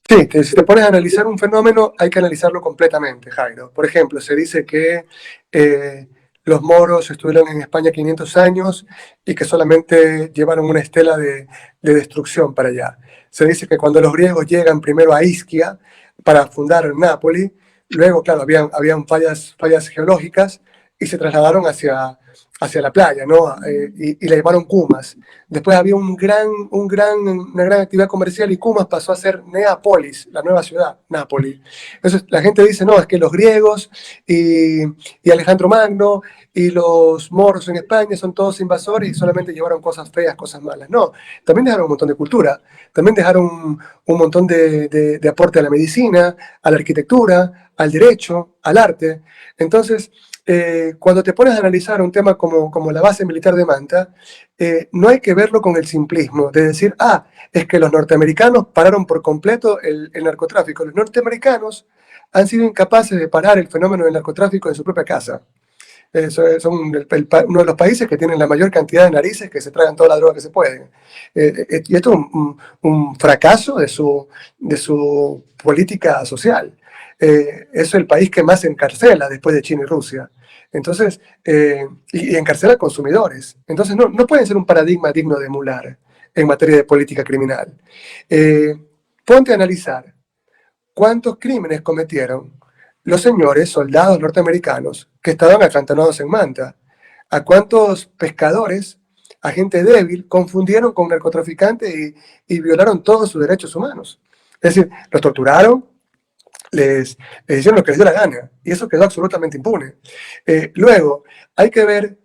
Sí, si te pones a analizar un fenómeno, hay que analizarlo completamente, Jairo. Por ejemplo, se dice que los moros estuvieron en España 500 años y que solamente llevaron una estela de destrucción para allá. Se dice que cuando los griegos llegan primero a Isquia para fundar Nápoles, luego, claro, habían fallas geológicas y se trasladaron hacia la playa, ¿no? Y le llamaron Cumas. Después había una gran actividad comercial y Cumas pasó a ser Neápolis, la nueva ciudad, Nápoles. Entonces la gente dice: no, es que los griegos y Alejandro Magno y los moros en España son todos invasores y solamente llevaron cosas feas, cosas malas. No, también dejaron un montón de cultura, también dejaron un montón de aporte a la medicina, a la arquitectura, al derecho, al arte. Entonces, cuando te pones a analizar un tema como la base militar de Manta, no hay que verlo con el simplismo de decir: es que los norteamericanos pararon por completo el narcotráfico. Los norteamericanos han sido incapaces de parar el fenómeno del narcotráfico en su propia casa. Son uno de los países que tienen la mayor cantidad de narices que se tragan toda la droga que se pueden. Y esto es un fracaso de su política social. Es el país que más encarcela después de China y Rusia. Entonces, y encarcela consumidores. Entonces, no pueden ser un paradigma digno de emular en materia de política criminal. Ponte a analizar cuántos crímenes cometieron los señores soldados norteamericanos que estaban acantanados en Manta. A cuántos pescadores, a gente débil, confundieron con narcotraficantes y violaron todos sus derechos humanos. Es decir, los torturaron, les hicieron lo que les dio la gana, y eso quedó absolutamente impune. Luego, hay que ver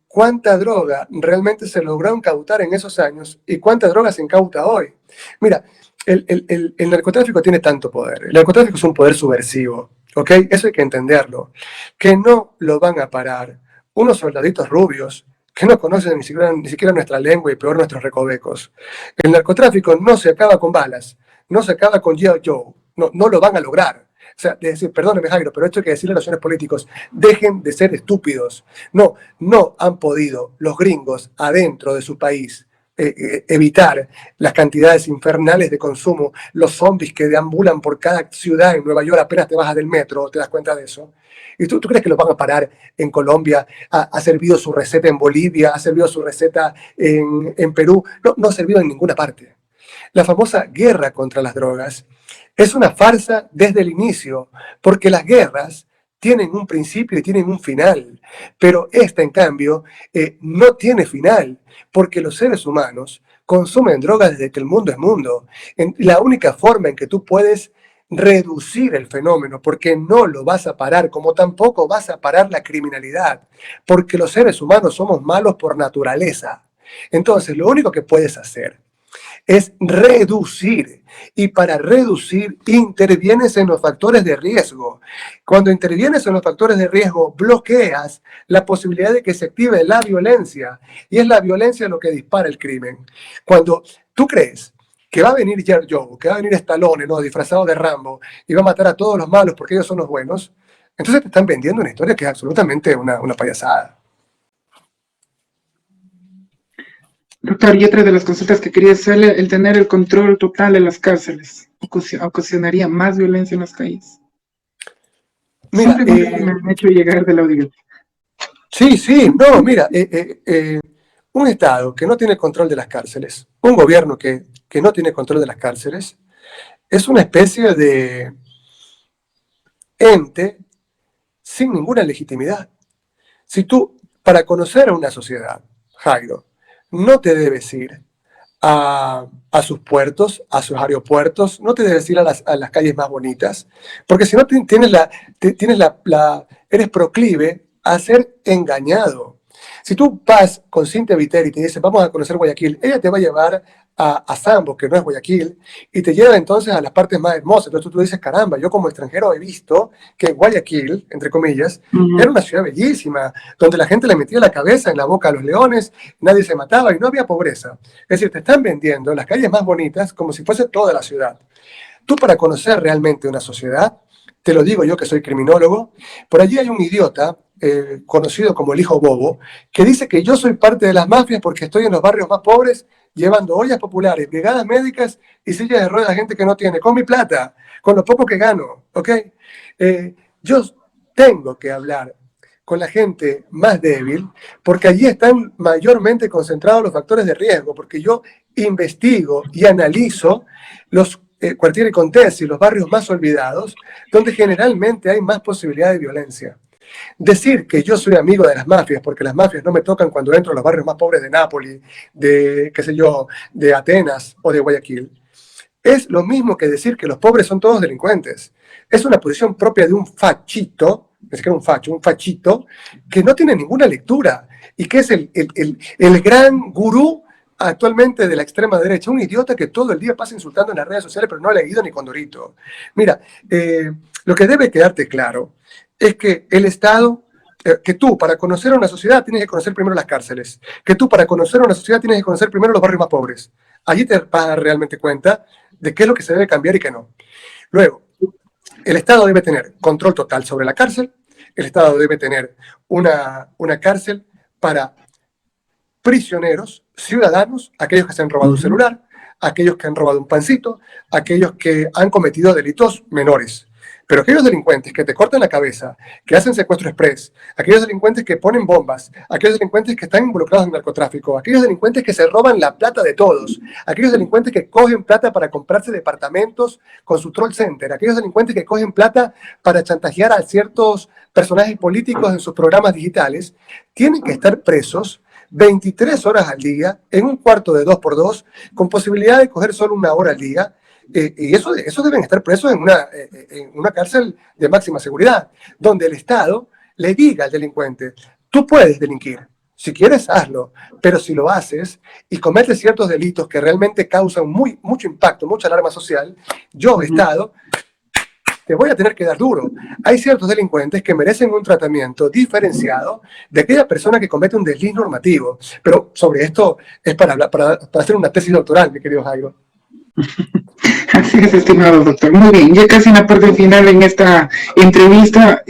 cuánta droga realmente se logró incautar en esos años y cuánta droga se incauta hoy. Mira, el narcotráfico tiene tanto poder. El narcotráfico es un poder subversivo, ¿ok? Eso hay que entenderlo. Que no lo van a parar unos soldaditos rubios que no conocen ni siquiera nuestra lengua y peor nuestros recovecos. El narcotráfico no se acaba con balas, no se acaba con G.I. Joe. No lo van a lograr. O sea, de decir: perdóneme, Jairo, pero esto hay que decirle a los señores políticos: dejen de ser estúpidos. No han podido los gringos adentro de su país evitar las cantidades infernales de consumo, los zombies que deambulan por cada ciudad en Nueva York. Apenas te bajas del metro, te das cuenta de eso. ¿Y tú crees que los van a parar en Colombia? ¿Ha servido su receta en Bolivia? ¿Ha servido su receta en Perú? No ha servido en ninguna parte. La famosa guerra contra las drogas es una farsa desde el inicio, porque las guerras tienen un principio y tienen un final, pero esta, en cambio, no tiene final, porque los seres humanos consumen drogas desde que el mundo es mundo. La única forma en que tú puedes reducir el fenómeno, porque no lo vas a parar, como tampoco vas a parar la criminalidad, porque los seres humanos somos malos por naturaleza. Entonces, lo único que puedes hacer es reducir, y para reducir intervienes en los factores de riesgo. Cuando intervienes en los factores de riesgo, bloqueas la posibilidad de que se active la violencia, y es la violencia lo que dispara el crimen. Cuando tú crees que va a venir G.I. Joe, que va a venir Stallone, ¿no?, disfrazado de Rambo, y va a matar a todos los malos porque ellos son los buenos, Entonces te están vendiendo una historia que es absolutamente una payasada. Doctor, y otra de las consultas que quería hacerle, el tener el control total de las cárceles, ¿ocasionaría más violencia en las calles? Mira, Son preguntas que me han hecho llegar de la audiencia. sí, no, mira, un Estado que no tiene control de las cárceles, un gobierno que no tiene control de las cárceles, es una especie de ente sin ninguna legitimidad. Si tú, para conocer a una sociedad, Jairo, no te debes ir a sus puertos, a sus aeropuertos, no te debes ir a las calles más bonitas, porque si no eres proclive a ser engañado. Si tú vas con Cintia Viteri y te dice, vamos a conocer Guayaquil, ella te va a llevar a Sambo, que no es Guayaquil, y te lleva entonces a las partes más hermosas. Entonces tú dices, caramba, yo como extranjero he visto que Guayaquil, entre comillas, era una ciudad bellísima, donde la gente le metía la cabeza en la boca a los leones, nadie se mataba y no había pobreza. Es decir, te están vendiendo las calles más bonitas como si fuese toda la ciudad. Tú, para conocer realmente una sociedad, te lo digo yo que soy criminólogo, por allí hay un idiota conocido como el hijo bobo, que dice que yo soy parte de las mafias porque estoy en los barrios más pobres llevando ollas populares, brigadas médicas y sillas de ruedas a gente que no tiene, con mi plata, con lo poco que gano, ¿ok? Yo tengo que hablar con la gente más débil, porque allí están mayormente concentrados los factores de riesgo, porque yo investigo y analizo los quartieri contesti, los barrios más olvidados, donde generalmente hay más posibilidad de violencia. Decir que yo soy amigo de las mafias, porque las mafias no me tocan cuando entro a los barrios más pobres de Nápoles, de, qué sé yo, de Atenas o de Guayaquil, es lo mismo que decir que los pobres son todos delincuentes. Es una posición propia de un fachito, ni siquiera un facho, un fachito, que no tiene ninguna lectura y que es el gran gurú actualmente de la extrema derecha, un idiota que todo el día pasa insultando en las redes sociales, pero no ha leído ni Condorito. Mira, lo que debe quedarte claro es que el Estado, que tú para conocer a una sociedad tienes que conocer primero las cárceles, que tú para conocer a una sociedad tienes que conocer primero los barrios más pobres. Allí te vas a dar realmente cuenta de qué es lo que se debe cambiar y qué no. Luego, el Estado debe tener control total sobre la cárcel, el Estado debe tener una cárcel para prisioneros, ciudadanos, aquellos que se han robado un celular, aquellos que han robado un pancito, aquellos que han cometido delitos menores. Pero aquellos delincuentes que te cortan la cabeza, que hacen secuestro express, aquellos delincuentes que ponen bombas, aquellos delincuentes que están involucrados en narcotráfico, aquellos delincuentes que se roban la plata de todos, aquellos delincuentes que cogen plata para comprarse departamentos con su troll center, aquellos delincuentes que cogen plata para chantajear a ciertos personajes políticos en sus programas digitales, tienen que estar presos 23 horas al día, en un cuarto de 2x2, con posibilidad de coger solo 1 hora al día, y eso deben estar presos en una cárcel de máxima seguridad, donde el Estado le diga al delincuente, tú puedes delinquir, si quieres hazlo, pero si lo haces y cometes ciertos delitos que realmente causan mucho impacto, mucha alarma social, yo, Estado, te voy a tener que dar duro. Hay ciertos delincuentes que merecen un tratamiento diferenciado de aquella persona que comete un desliz normativo. Pero sobre esto es para hacer una tesis doctoral, mi querido Jairo. Así es, estimado doctor. Muy bien, ya casi en la parte final en esta entrevista,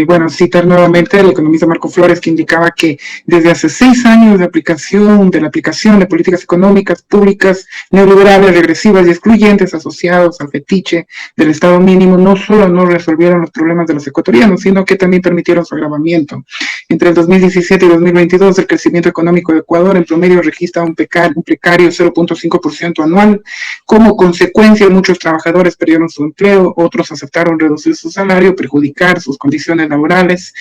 bueno, citar nuevamente al economista Marco Flores, que indicaba que desde hace 6 años de la aplicación de políticas económicas públicas neoliberales, regresivas y excluyentes asociados al fetiche del Estado mínimo, no solo no resolvieron los problemas de los ecuatorianos, sino que también permitieron su agravamiento. Entre el 2017 y 2022, el crecimiento económico de Ecuador en promedio registra un precario 0.5% anual. Como consecuencia, muchos trabajadores perdieron su empleo, otros aceptaron reducir su salario, perjudicar sus condiciones laborales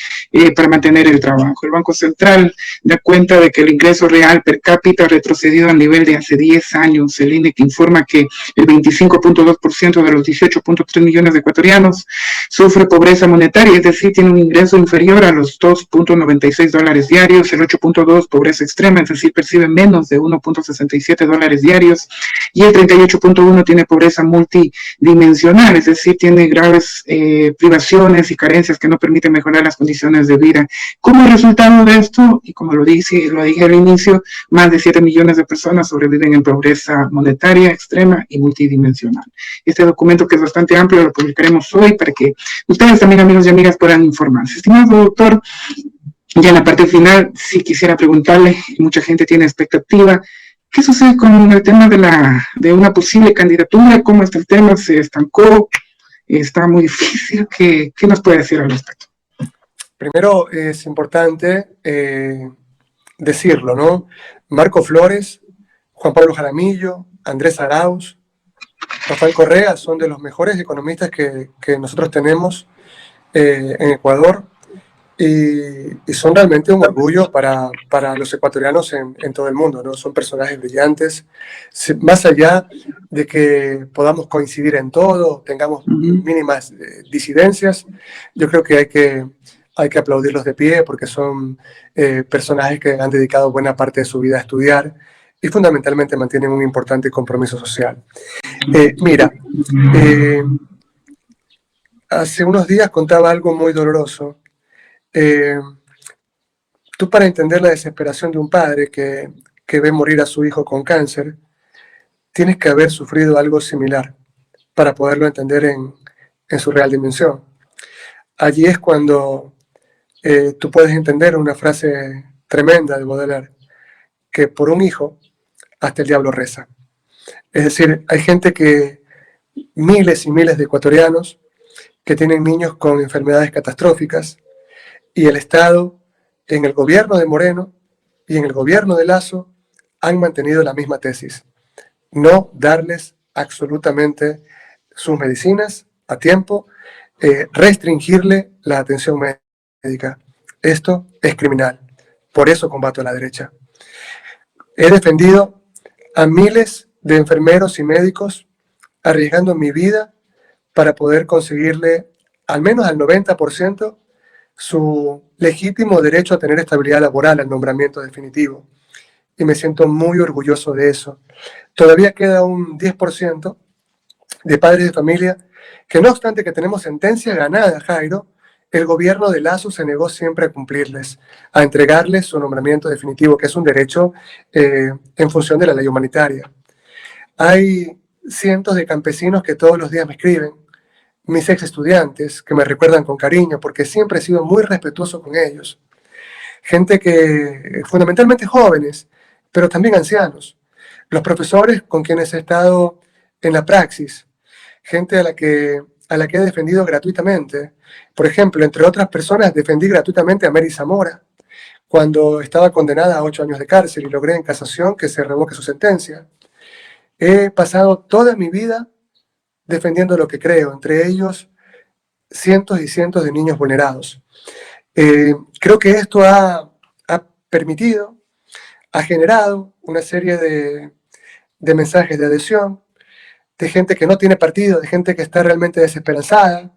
para mantener el trabajo. El Banco Central da cuenta de que el ingreso real per cápita ha retrocedido al nivel de hace 10 años. El INEC informa que el 25.2% de los 18.3 millones de ecuatorianos sufre pobreza monetaria, es decir, tiene un ingreso inferior a los $2.96 diarios, el 8.2% pobreza extrema, es decir, percibe menos de $1.67 diarios, y el 38% 38.1 tiene pobreza multidimensional, es decir, tiene graves privaciones y carencias que no permiten mejorar las condiciones de vida. Como resultado de esto, y como lo dije al inicio, más de 7 millones de personas sobreviven en pobreza monetaria extrema y multidimensional. Este documento, que es bastante amplio, lo publicaremos hoy para que ustedes también, amigos y amigas, puedan informarse. Estimado doctor, ya en la parte final, sí quisiera preguntarle, mucha gente tiene expectativa, ¿qué sucede con el tema de una posible candidatura? ¿Cómo está el tema? ¿Se estancó? ¿Está muy difícil? ¿Qué nos puede decir al respecto? Primero es importante decirlo, ¿no? Marco Flores, Juan Pablo Jaramillo, Andrés Arauz, Rafael Correa son de los mejores economistas que nosotros tenemos en Ecuador, y son realmente un orgullo para los ecuatorianos en todo el mundo, ¿no? Son personajes brillantes, más allá de que podamos coincidir en todo, tengamos mínimas disidencias. Yo creo que hay que aplaudirlos de pie, porque son personajes que han dedicado buena parte de su vida a estudiar y fundamentalmente mantienen un importante compromiso social. Mira, hace unos días contaba algo muy doloroso. Tú, para entender la desesperación de un padre que ve morir a su hijo con cáncer, tienes que haber sufrido algo similar para poderlo entender en su real dimensión. Allí es cuando tú puedes entender una frase tremenda de Baudelaire, que por un hijo hasta el diablo reza. Es decir, hay gente miles y miles de ecuatorianos que tienen niños con enfermedades catastróficas, y el Estado, en el gobierno de Moreno y en el gobierno de Lasso, han mantenido la misma tesis: no darles absolutamente sus medicinas a tiempo, restringirle la atención médica. Esto es criminal. Por eso combato a la derecha. He defendido a miles de enfermeros y médicos, arriesgando mi vida para poder conseguirle al menos al 90% su legítimo derecho a tener estabilidad laboral al nombramiento definitivo. Y me siento muy orgulloso de eso. Todavía queda un 10% de padres de familia que, no obstante que tenemos sentencia ganada, Jairo, el gobierno de Lasso se negó siempre a cumplirles, a entregarles su nombramiento definitivo, que es un derecho en función de la ley humanitaria. Hay cientos de campesinos que todos los días me escriben, mis ex estudiantes, que me recuerdan con cariño, porque siempre he sido muy respetuoso con ellos. Gente que, fundamentalmente jóvenes, pero también ancianos. Los profesores con quienes he estado en la praxis. Gente a la que he defendido gratuitamente. Por ejemplo, entre otras personas, defendí gratuitamente a Mary Zamora cuando estaba condenada a 8 años de cárcel y logré en casación que se revoque su sentencia. He pasado toda mi vida defendiendo lo que creo, entre ellos cientos y cientos de niños vulnerados. Creo que esto ha permitido, ha generado una serie de mensajes de adhesión, de gente que no tiene partido, de gente que está realmente desesperanzada,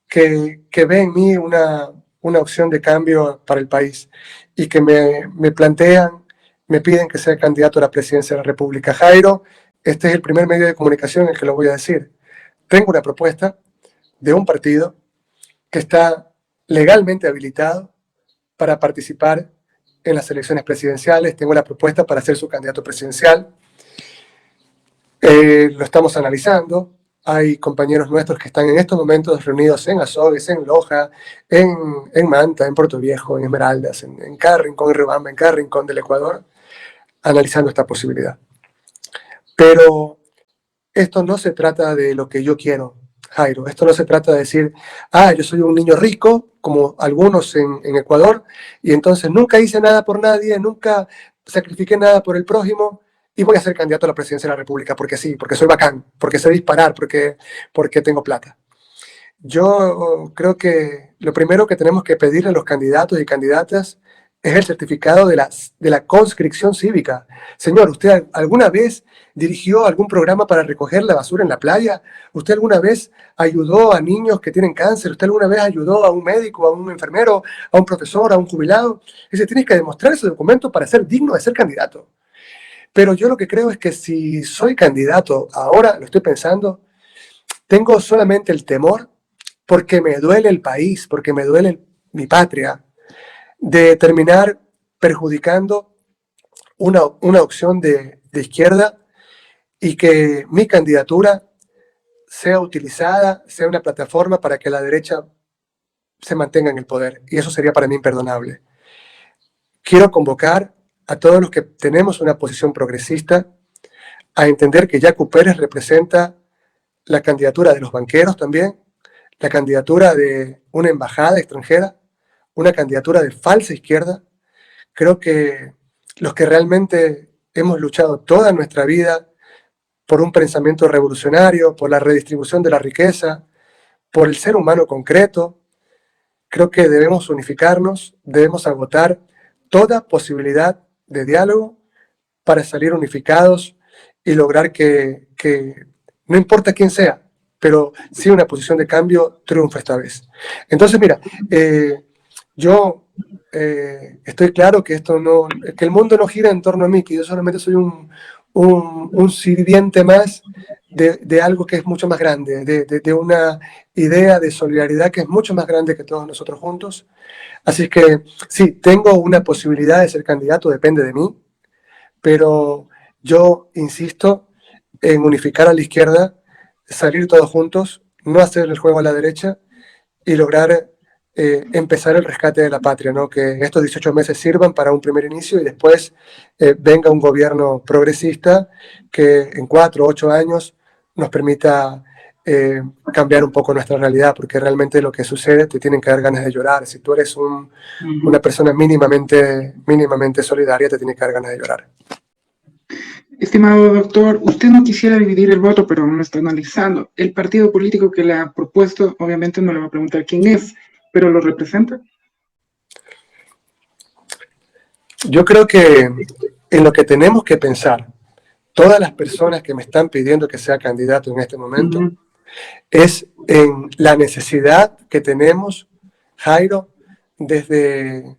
que ve en mí una opción de cambio para el país, y que me plantean, me piden que sea candidato a la presidencia de la República. Jairo, este es el primer medio de comunicación en el que lo voy a decir. Tengo una propuesta de un partido que está legalmente habilitado para participar en las elecciones presidenciales. Tengo la propuesta para ser su candidato presidencial. Lo estamos analizando. Hay compañeros nuestros que están en estos momentos reunidos en Azogues, en Loja, en Manta, en Puerto Viejo, en Esmeraldas, en cada rincón de Riobamba, en cada rincón del Ecuador, analizando esta posibilidad. Pero esto no se trata de lo que yo quiero, Jairo. Esto no se trata de decir, yo soy un niño rico, como algunos en Ecuador, y entonces nunca hice nada por nadie, nunca sacrifiqué nada por el prójimo, y voy a ser candidato a la presidencia de la República, porque sí, porque soy bacán, porque sé disparar, porque tengo plata. Yo creo que lo primero que tenemos que pedirle a los candidatos y candidatas es el certificado de la conscripción cívica. Señor, ¿usted alguna vez dirigió algún programa para recoger la basura en la playa? ¿Usted alguna vez ayudó a niños que tienen cáncer? ¿Usted alguna vez ayudó a un médico, a un enfermero, a un profesor, a un jubilado? Es decir, tienes que demostrar ese documento para ser digno de ser candidato. Pero yo lo que creo es que si soy candidato, ahora lo estoy pensando, tengo solamente el temor, porque me duele el país, porque me duele mi patria, de terminar perjudicando una opción de izquierda y que mi candidatura sea utilizada, sea una plataforma para que la derecha se mantenga en el poder. Y eso sería para mí imperdonable. Quiero convocar a todos los que tenemos una posición progresista a entender que Yacu Pérez representa la candidatura de los banqueros también, la candidatura de una embajada extranjera, una candidatura de falsa izquierda. Creo que los que realmente hemos luchado toda nuestra vida por un pensamiento revolucionario, por la redistribución de la riqueza, por el ser humano concreto, creo que debemos unificarnos, debemos agotar toda posibilidad de diálogo para salir unificados y lograr que no importa quién sea, pero sí una posición de cambio triunfa esta vez. Entonces, mira, yo estoy claro que que el mundo no gira en torno a mí, que yo solamente soy un sirviente más de algo que es mucho más grande, de una idea de solidaridad que es mucho más grande que todos nosotros juntos. Así es que sí, tengo una posibilidad de ser candidato, depende de mí, pero yo insisto en unificar a la izquierda, salir todos juntos, no hacer el juego a la derecha y lograr empezar el rescate de la patria, ¿no? Que estos 18 meses sirvan para un primer inicio y después venga un gobierno progresista que en 4 o 8 años nos permita cambiar un poco nuestra realidad, porque realmente lo que sucede te tienen que dar ganas de llorar. Si tú eres una persona mínimamente solidaria, te tiene que dar ganas de llorar. Estimado doctor, usted no quisiera dividir el voto, pero lo está analizando. El partido político que le ha propuesto, obviamente no le va a preguntar quién es, pero lo representa. Yo creo que en lo que tenemos que pensar, todas las personas que me están pidiendo que sea candidato en este momento, es en la necesidad que tenemos, Jairo, desde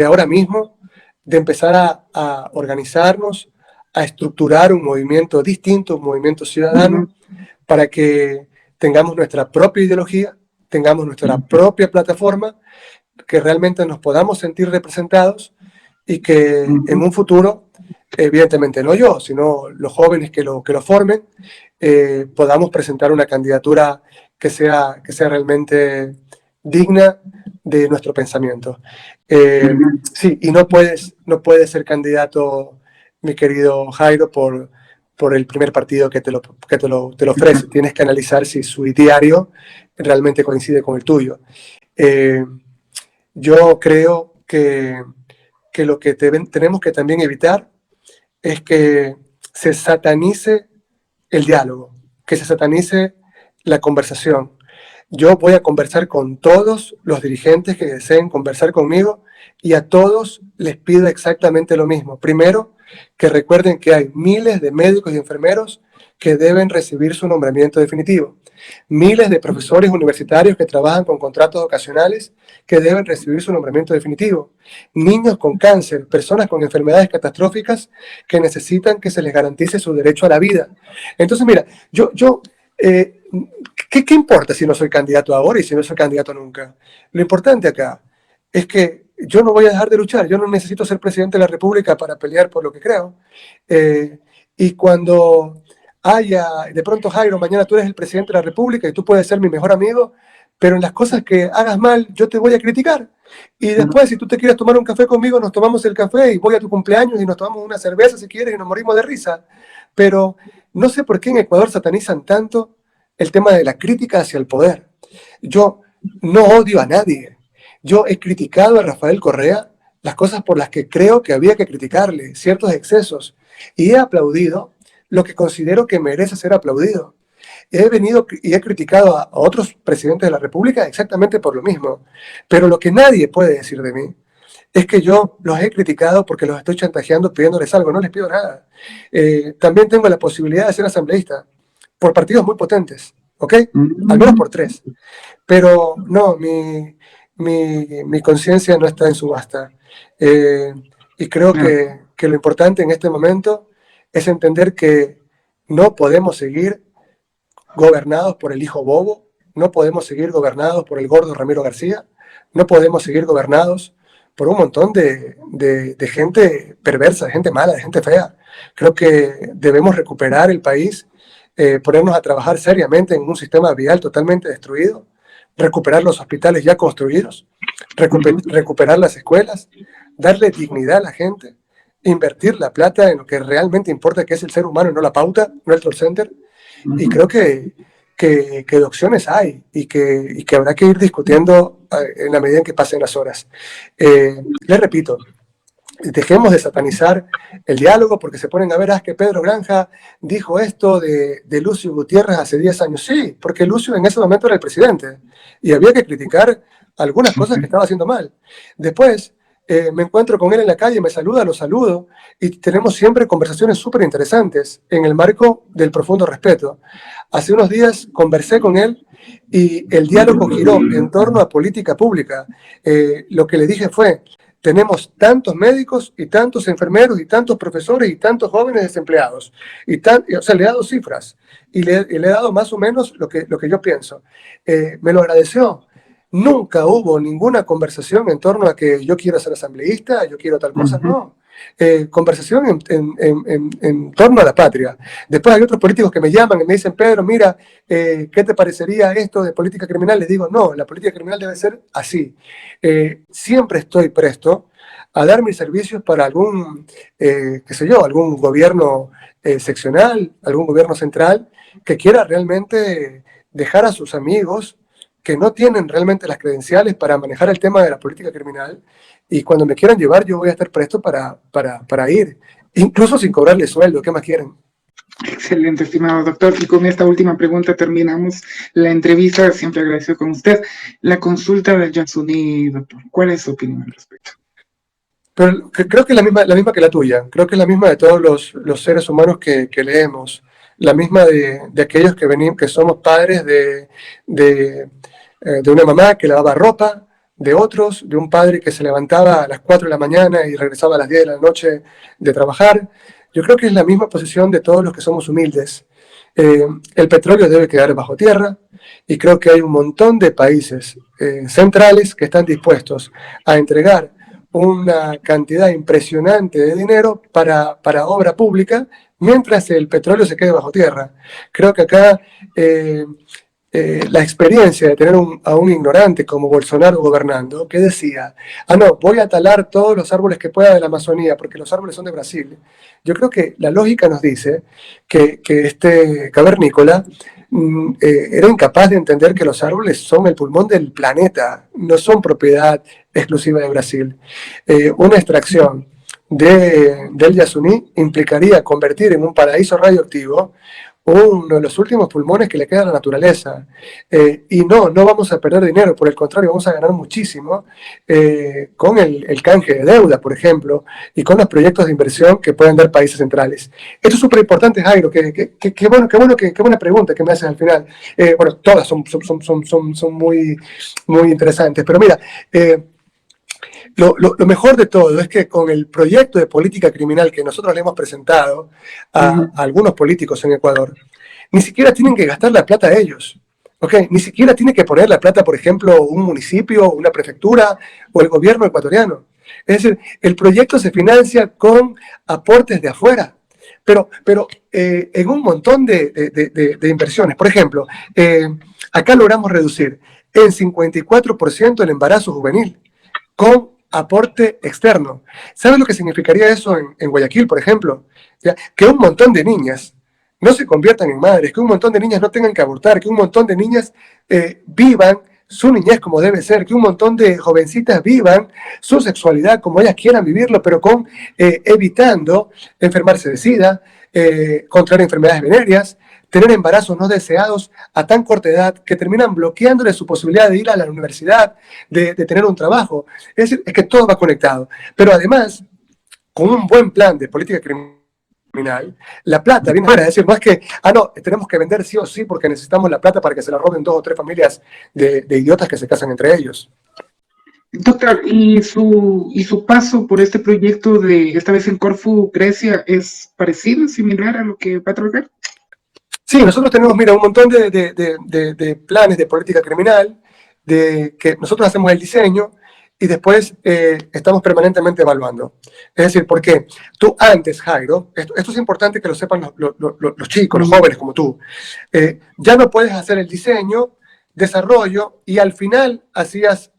ahora mismo, de empezar a organizarnos, a estructurar un movimiento distinto, un movimiento ciudadano, para que tengamos nuestra propia ideología, tengamos nuestra propia plataforma, que realmente nos podamos sentir representados y que en un futuro, evidentemente no yo, sino los jóvenes que lo formen, podamos presentar una candidatura que sea realmente digna de nuestro pensamiento. Sí, y no puedes ser candidato, mi querido Jairo, por el primer partido que te lo ofrece. Tienes que analizar si su diario realmente coincide con el tuyo. Yo creo que lo que tenemos que también evitar es que se satanice el diálogo, que se satanice la conversación. Yo voy a conversar con todos los dirigentes que deseen conversar conmigo y a todos les pido exactamente lo mismo. Primero, que recuerden que hay miles de médicos y enfermeros que deben recibir su nombramiento definitivo. Miles de profesores universitarios que trabajan con contratos ocasionales que deben recibir su nombramiento definitivo. Niños con cáncer, personas con enfermedades catastróficas que necesitan que se les garantice su derecho a la vida. Entonces, mira, ¿qué importa si no soy candidato ahora y si no soy candidato nunca? Lo importante acá es que yo no voy a dejar de luchar. Yo no necesito ser presidente de la República para pelear por lo que creo. Y cuando de pronto, Jairo, mañana tú eres el presidente de la República y tú puedes ser mi mejor amigo, pero en las cosas que hagas mal yo te voy a criticar. Y después, si tú te quieres tomar un café conmigo, nos tomamos el café y voy a tu cumpleaños y nos tomamos una cerveza si quieres y nos morimos de risa. Pero no sé por qué en Ecuador satanizan tanto el tema de la crítica hacia el poder. Yo no odio a nadie. Yo he criticado a Rafael Correa las cosas por las que creo que había que criticarle, ciertos excesos, y he aplaudido lo que considero que merece ser aplaudido. He venido y he criticado a otros presidentes de la República exactamente por lo mismo. Pero lo que nadie puede decir de mí es que yo los he criticado porque los estoy chantajeando pidiéndoles algo. No les pido nada. También tengo la posibilidad de ser asambleísta por partidos muy potentes, ¿ok? Al menos por 3. Pero no, mi conciencia no está en subasta. Y creo que lo importante en este momento es entender que no podemos seguir gobernados por el hijo bobo, no podemos seguir gobernados por el gordo Ramiro García, no podemos seguir gobernados por un montón de gente perversa, de gente mala, de gente fea. Creo que debemos recuperar el país, ponernos a trabajar seriamente en un sistema vial totalmente destruido, recuperar los hospitales ya construidos, recuperar las escuelas, darle dignidad a la gente, invertir la plata en lo que realmente importa, que es el ser humano, no la pauta, no el call center. Y creo que de opciones hay y que habrá que ir discutiendo en la medida en que pasen las horas. Les repito, dejemos de satanizar el diálogo porque se ponen a ver, que Pedro Granja dijo esto de Lucio Gutiérrez hace 10 años. Sí, porque Lucio en ese momento era el presidente y había que criticar algunas cosas que estaba haciendo mal. Después me encuentro con él en la calle, me saluda, lo saludo y tenemos siempre conversaciones súper interesantes en el marco del profundo respeto. Hace unos días conversé con él y el diálogo giró en torno a política pública. Lo que le dije fue: tenemos tantos médicos y tantos enfermeros y tantos profesores y tantos jóvenes desempleados. O sea, le he dado cifras y le he dado más o menos lo que yo pienso. Me lo agradeció. Nunca hubo ninguna conversación en torno a que yo quiero ser asambleísta, yo quiero tal cosa, no. Conversación en torno a la patria. Después hay otros políticos que me llaman y me dicen: Pedro, mira, ¿qué te parecería esto de política criminal? Les digo: no, la política criminal debe ser así. Siempre estoy presto a dar mis servicios para algún, algún gobierno seccional, algún gobierno central que quiera realmente dejar a sus amigos que no tienen realmente las credenciales para manejar el tema de la política criminal, y cuando me quieran llevar yo voy a estar presto para ir, incluso sin cobrarle sueldo. ¿Qué más quieren? Excelente, estimado doctor. Y con esta última pregunta terminamos la entrevista. Siempre agradecido con usted. La consulta del Yasuní, doctor. ¿Cuál es su opinión al respecto? Pero creo que es la misma que la tuya. Creo que es la misma de todos los seres humanos que leemos. La misma de aquellos que somos padres de una mamá que lavaba ropa, de otros, de un padre que se levantaba a las 4 de la mañana y regresaba a las 10 de la noche de trabajar. Yo creo que es la misma posición de todos los que somos humildes. El petróleo debe quedar bajo tierra y creo que hay un montón de países centrales que están dispuestos a entregar una cantidad impresionante de dinero para obra pública mientras el petróleo se quede bajo tierra. Creo que acá la experiencia de tener a un ignorante como Bolsonaro gobernando, que decía: no, voy a talar todos los árboles que pueda de la Amazonía porque los árboles son de Brasil. Yo creo que la lógica nos dice que este cavernícola era incapaz de entender que los árboles son el pulmón del planeta, no son propiedad exclusiva de Brasil. Una extracción del Yasuní implicaría convertir en un paraíso radioactivo uno de los últimos pulmones que le queda a la naturaleza. Y no vamos a perder dinero, por el contrario, vamos a ganar muchísimo con el canje de deuda, por ejemplo, y con los proyectos de inversión que pueden dar países centrales. Esto es súper importante, Jairo, qué buena pregunta que me haces al final. Bueno, todas son muy, muy interesantes, pero mira, lo mejor de todo es que con el proyecto de política criminal que nosotros le hemos presentado a algunos políticos en Ecuador, ni siquiera tienen que gastar la plata ellos, ¿ok? Ni siquiera tiene que poner la plata, por ejemplo, un municipio, una prefectura o el gobierno ecuatoriano. Es decir, el proyecto se financia con aportes de afuera, pero en un montón de inversiones. Por ejemplo, acá logramos reducir en 54% el embarazo juvenil con aporte externo. ¿Sabes lo que significaría eso en Guayaquil, por ejemplo? ¿Ya? Que un montón de niñas no se conviertan en madres, que un montón de niñas no tengan que abortar, que un montón de niñas vivan su niñez como debe ser, que un montón de jovencitas vivan su sexualidad como ellas quieran vivirlo, pero evitando enfermarse de SIDA, contraer enfermedades venéreas, tener embarazos no deseados a tan corta edad que terminan bloqueándole su posibilidad de ir a la universidad, de tener un trabajo. Es decir, es que todo va conectado. Pero además, con un buen plan de política criminal, la plata viene a decir, no es que, no, tenemos que vender sí o sí porque necesitamos la plata para que se la roben 2 o 3 familias de idiotas que se casan entre ellos. Doctor, y su paso por este proyecto de esta vez en Corfú, Grecia, es parecido, similar a lo que va a trabajar? Sí, nosotros tenemos, mira, un montón de planes de política criminal, de que nosotros hacemos el diseño y después estamos permanentemente evaluando. Es decir, porque tú antes, Jairo, esto es importante que lo sepan los chicos, los jóvenes como tú, ya no puedes hacer el diseño, desarrollo y al final hacías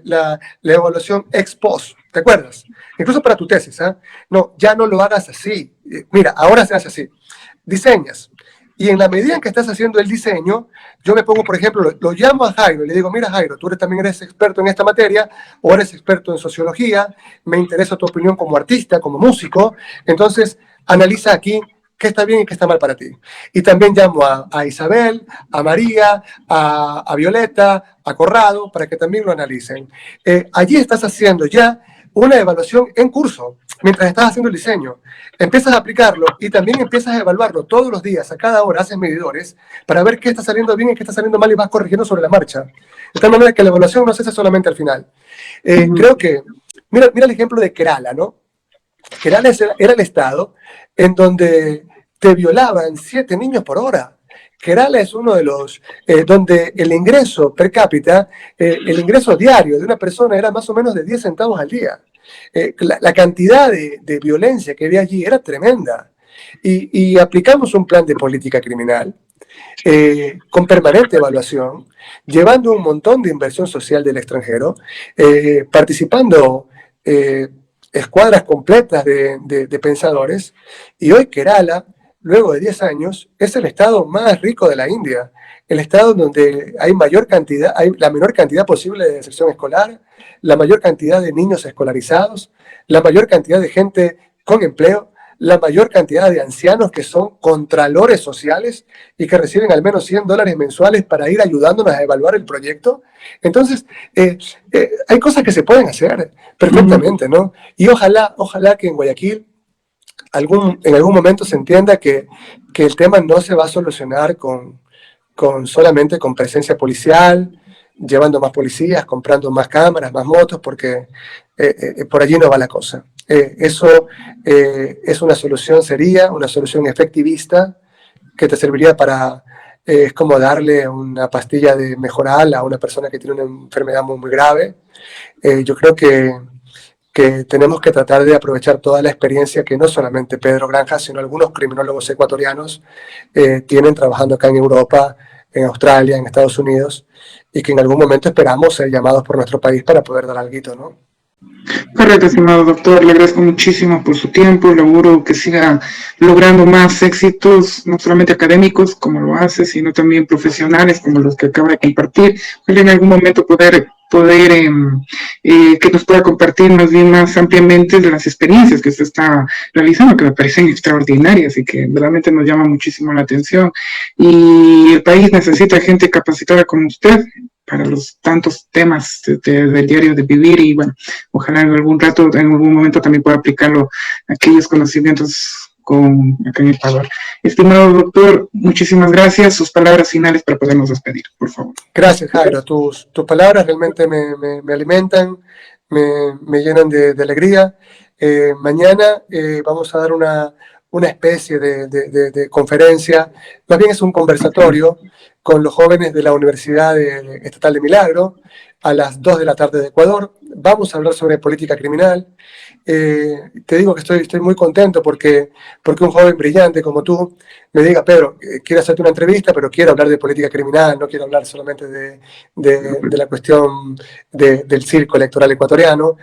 la evaluación ex post, ¿te acuerdas? Incluso para tu tesis, ¿eh? No, ya no lo hagas así. Mira, ahora se hace así. Diseñas. Y en la medida en que estás haciendo el diseño, yo me pongo, por ejemplo, lo llamo a Jairo y le digo, mira Jairo, tú también eres experto en esta materia o eres experto en sociología, me interesa tu opinión como artista, como músico, entonces analiza aquí qué está bien y qué está mal para ti. Y también llamo a Isabel, a María, a Violeta, a Corrado, para que también lo analicen. Allí estás haciendo ya una evaluación en curso, mientras estás haciendo el diseño. Empiezas a aplicarlo y también empiezas a evaluarlo todos los días, a cada hora haces medidores para ver qué está saliendo bien y qué está saliendo mal y vas corrigiendo sobre la marcha. De tal manera que la evaluación no se hace solamente al final. Creo que, mira el ejemplo de Kerala, ¿no? Kerala era el estado en donde te violaban 7 niños por hora. Kerala es uno de los donde el ingreso per cápita, el ingreso diario de una persona era más o menos de 10 centavos al día. La cantidad de violencia que había allí era tremenda. Y aplicamos un plan de política criminal con permanente evaluación, llevando un montón de inversión social del extranjero, participando escuadras completas de pensadores, y hoy Kerala, luego de 10 años, es el estado más rico de la India, el estado donde hay la menor cantidad posible de deserción escolar, la mayor cantidad de niños escolarizados, la mayor cantidad de gente con empleo, la mayor cantidad de ancianos que son contralores sociales y que reciben al menos $100 mensuales para ir ayudándonos a evaluar el proyecto. Entonces, hay cosas que se pueden hacer perfectamente, ¿no? Y ojalá que en Guayaquil en algún momento se entienda que el tema no se va a solucionar solamente con presencia policial, llevando más policías, comprando más cámaras, más motos, porque por allí no va la cosa. Eso es sería una solución efectivista que te serviría para, es como darle una pastilla de mejoral a una persona que tiene una enfermedad muy, muy grave. Yo creo que tenemos que tratar de aprovechar toda la experiencia que no solamente Pedro Granja, sino algunos criminólogos ecuatorianos tienen trabajando acá en Europa, en Australia, en Estados Unidos, y que en algún momento esperamos ser llamados por nuestro país para poder dar algo, ¿no? Correcto, estimado doctor, le agradezco muchísimo por su tiempo, le auguro que siga logrando más éxitos, no solamente académicos como lo hace, sino también profesionales como los que acaba de compartir. Ojalá en algún momento poder que nos pueda compartir más bien más ampliamente de las experiencias que usted está realizando, que me parecen extraordinarias y que realmente nos llama muchísimo la atención. Y el país necesita gente capacitada como usted para los tantos temas del diario de vivir y bueno, ojalá en algún rato, en algún momento también pueda aplicarlo a aquellos conocimientos acá en Ecuador. Estimado doctor, muchísimas gracias. Sus palabras finales para podernos despedir, por favor. Gracias, Jairo. Tus palabras realmente me alimentan, me llenan de alegría. Mañana vamos a dar una especie de conferencia, más bien es un conversatorio con los jóvenes de la Universidad Estatal de Milagro a las 2 de la tarde de Ecuador. Vamos a hablar sobre política criminal. Te digo que estoy muy contento porque un joven brillante como tú me diga, Pedro, quiero hacerte una entrevista, pero quiero hablar de política criminal, no quiero hablar solamente de la cuestión del circo electoral ecuatoriano.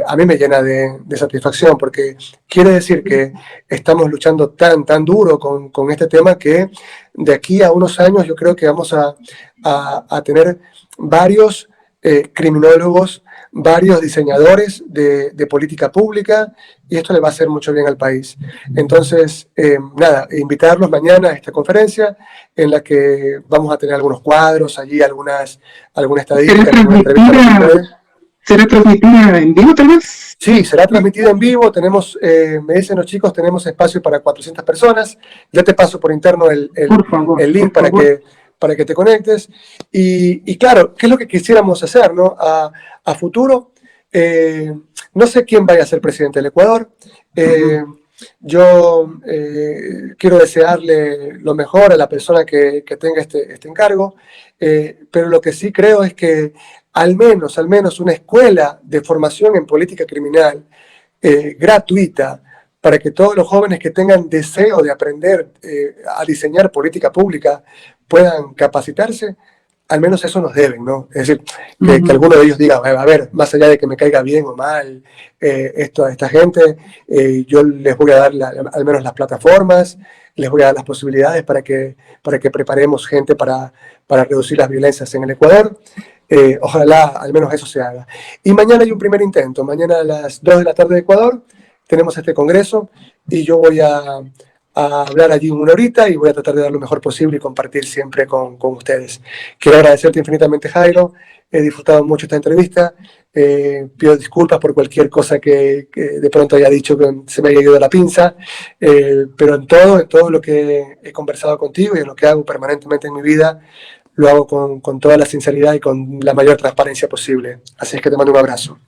A mí me llena de satisfacción porque quiere decir que estamos luchando tan duro con este tema que de aquí a unos años yo creo que vamos a tener varios criminólogos, varios diseñadores de política pública, y esto le va a hacer mucho bien al país. Entonces, invitarlos mañana a esta conferencia en la que vamos a tener algunos cuadros, allí alguna estadística. ¿Será transmitida en vivo tal vez? Sí, será transmitida en vivo. Tenemos, me dicen los chicos, tenemos espacio para 400 personas. Ya te paso por interno el link para que te conectes. Y claro, ¿qué es lo que quisiéramos hacer, ¿no? A futuro, no sé quién vaya a ser presidente del Ecuador. Yo quiero desearle lo mejor a la persona que tenga este encargo, pero lo que sí creo es que al menos una escuela de formación en política criminal gratuita, para que todos los jóvenes que tengan deseo de aprender a diseñar política pública puedan capacitarse, al menos eso nos deben, ¿no? Es decir, que alguno de ellos diga, a ver, más allá de que me caiga bien o mal esta gente, yo les voy a dar al menos las plataformas, les voy a dar las posibilidades para que preparemos gente para reducir las violencias en el Ecuador. Ojalá al menos eso se haga. Y mañana hay un primer intento. Mañana a las 2 de la tarde de Ecuador tenemos este congreso y yo voy a hablar allí una horita y voy a tratar de dar lo mejor posible y compartir siempre con ustedes. Quiero agradecerte infinitamente, Jairo. He disfrutado mucho esta entrevista. Pido disculpas por cualquier cosa que de pronto haya dicho que se me haya ido la pinza, pero en todo lo que he conversado contigo y en lo que hago permanentemente en mi vida, lo hago con toda la sinceridad y con la mayor transparencia posible. Así es que te mando un abrazo.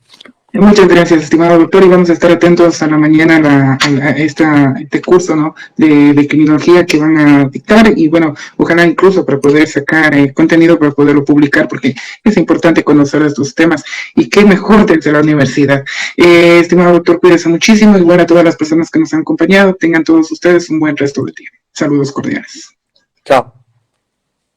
Muchas gracias, estimado doctor, y vamos a estar atentos a la mañana a este curso, ¿no?, de criminología que van a dictar, y bueno, ojalá incluso para poder sacar contenido para poderlo publicar, porque es importante conocer estos temas, y qué mejor desde la universidad. Estimado doctor, cuídese muchísimo, igual a todas las personas que nos han acompañado, tengan todos ustedes un buen resto del día. Saludos cordiales. Chao.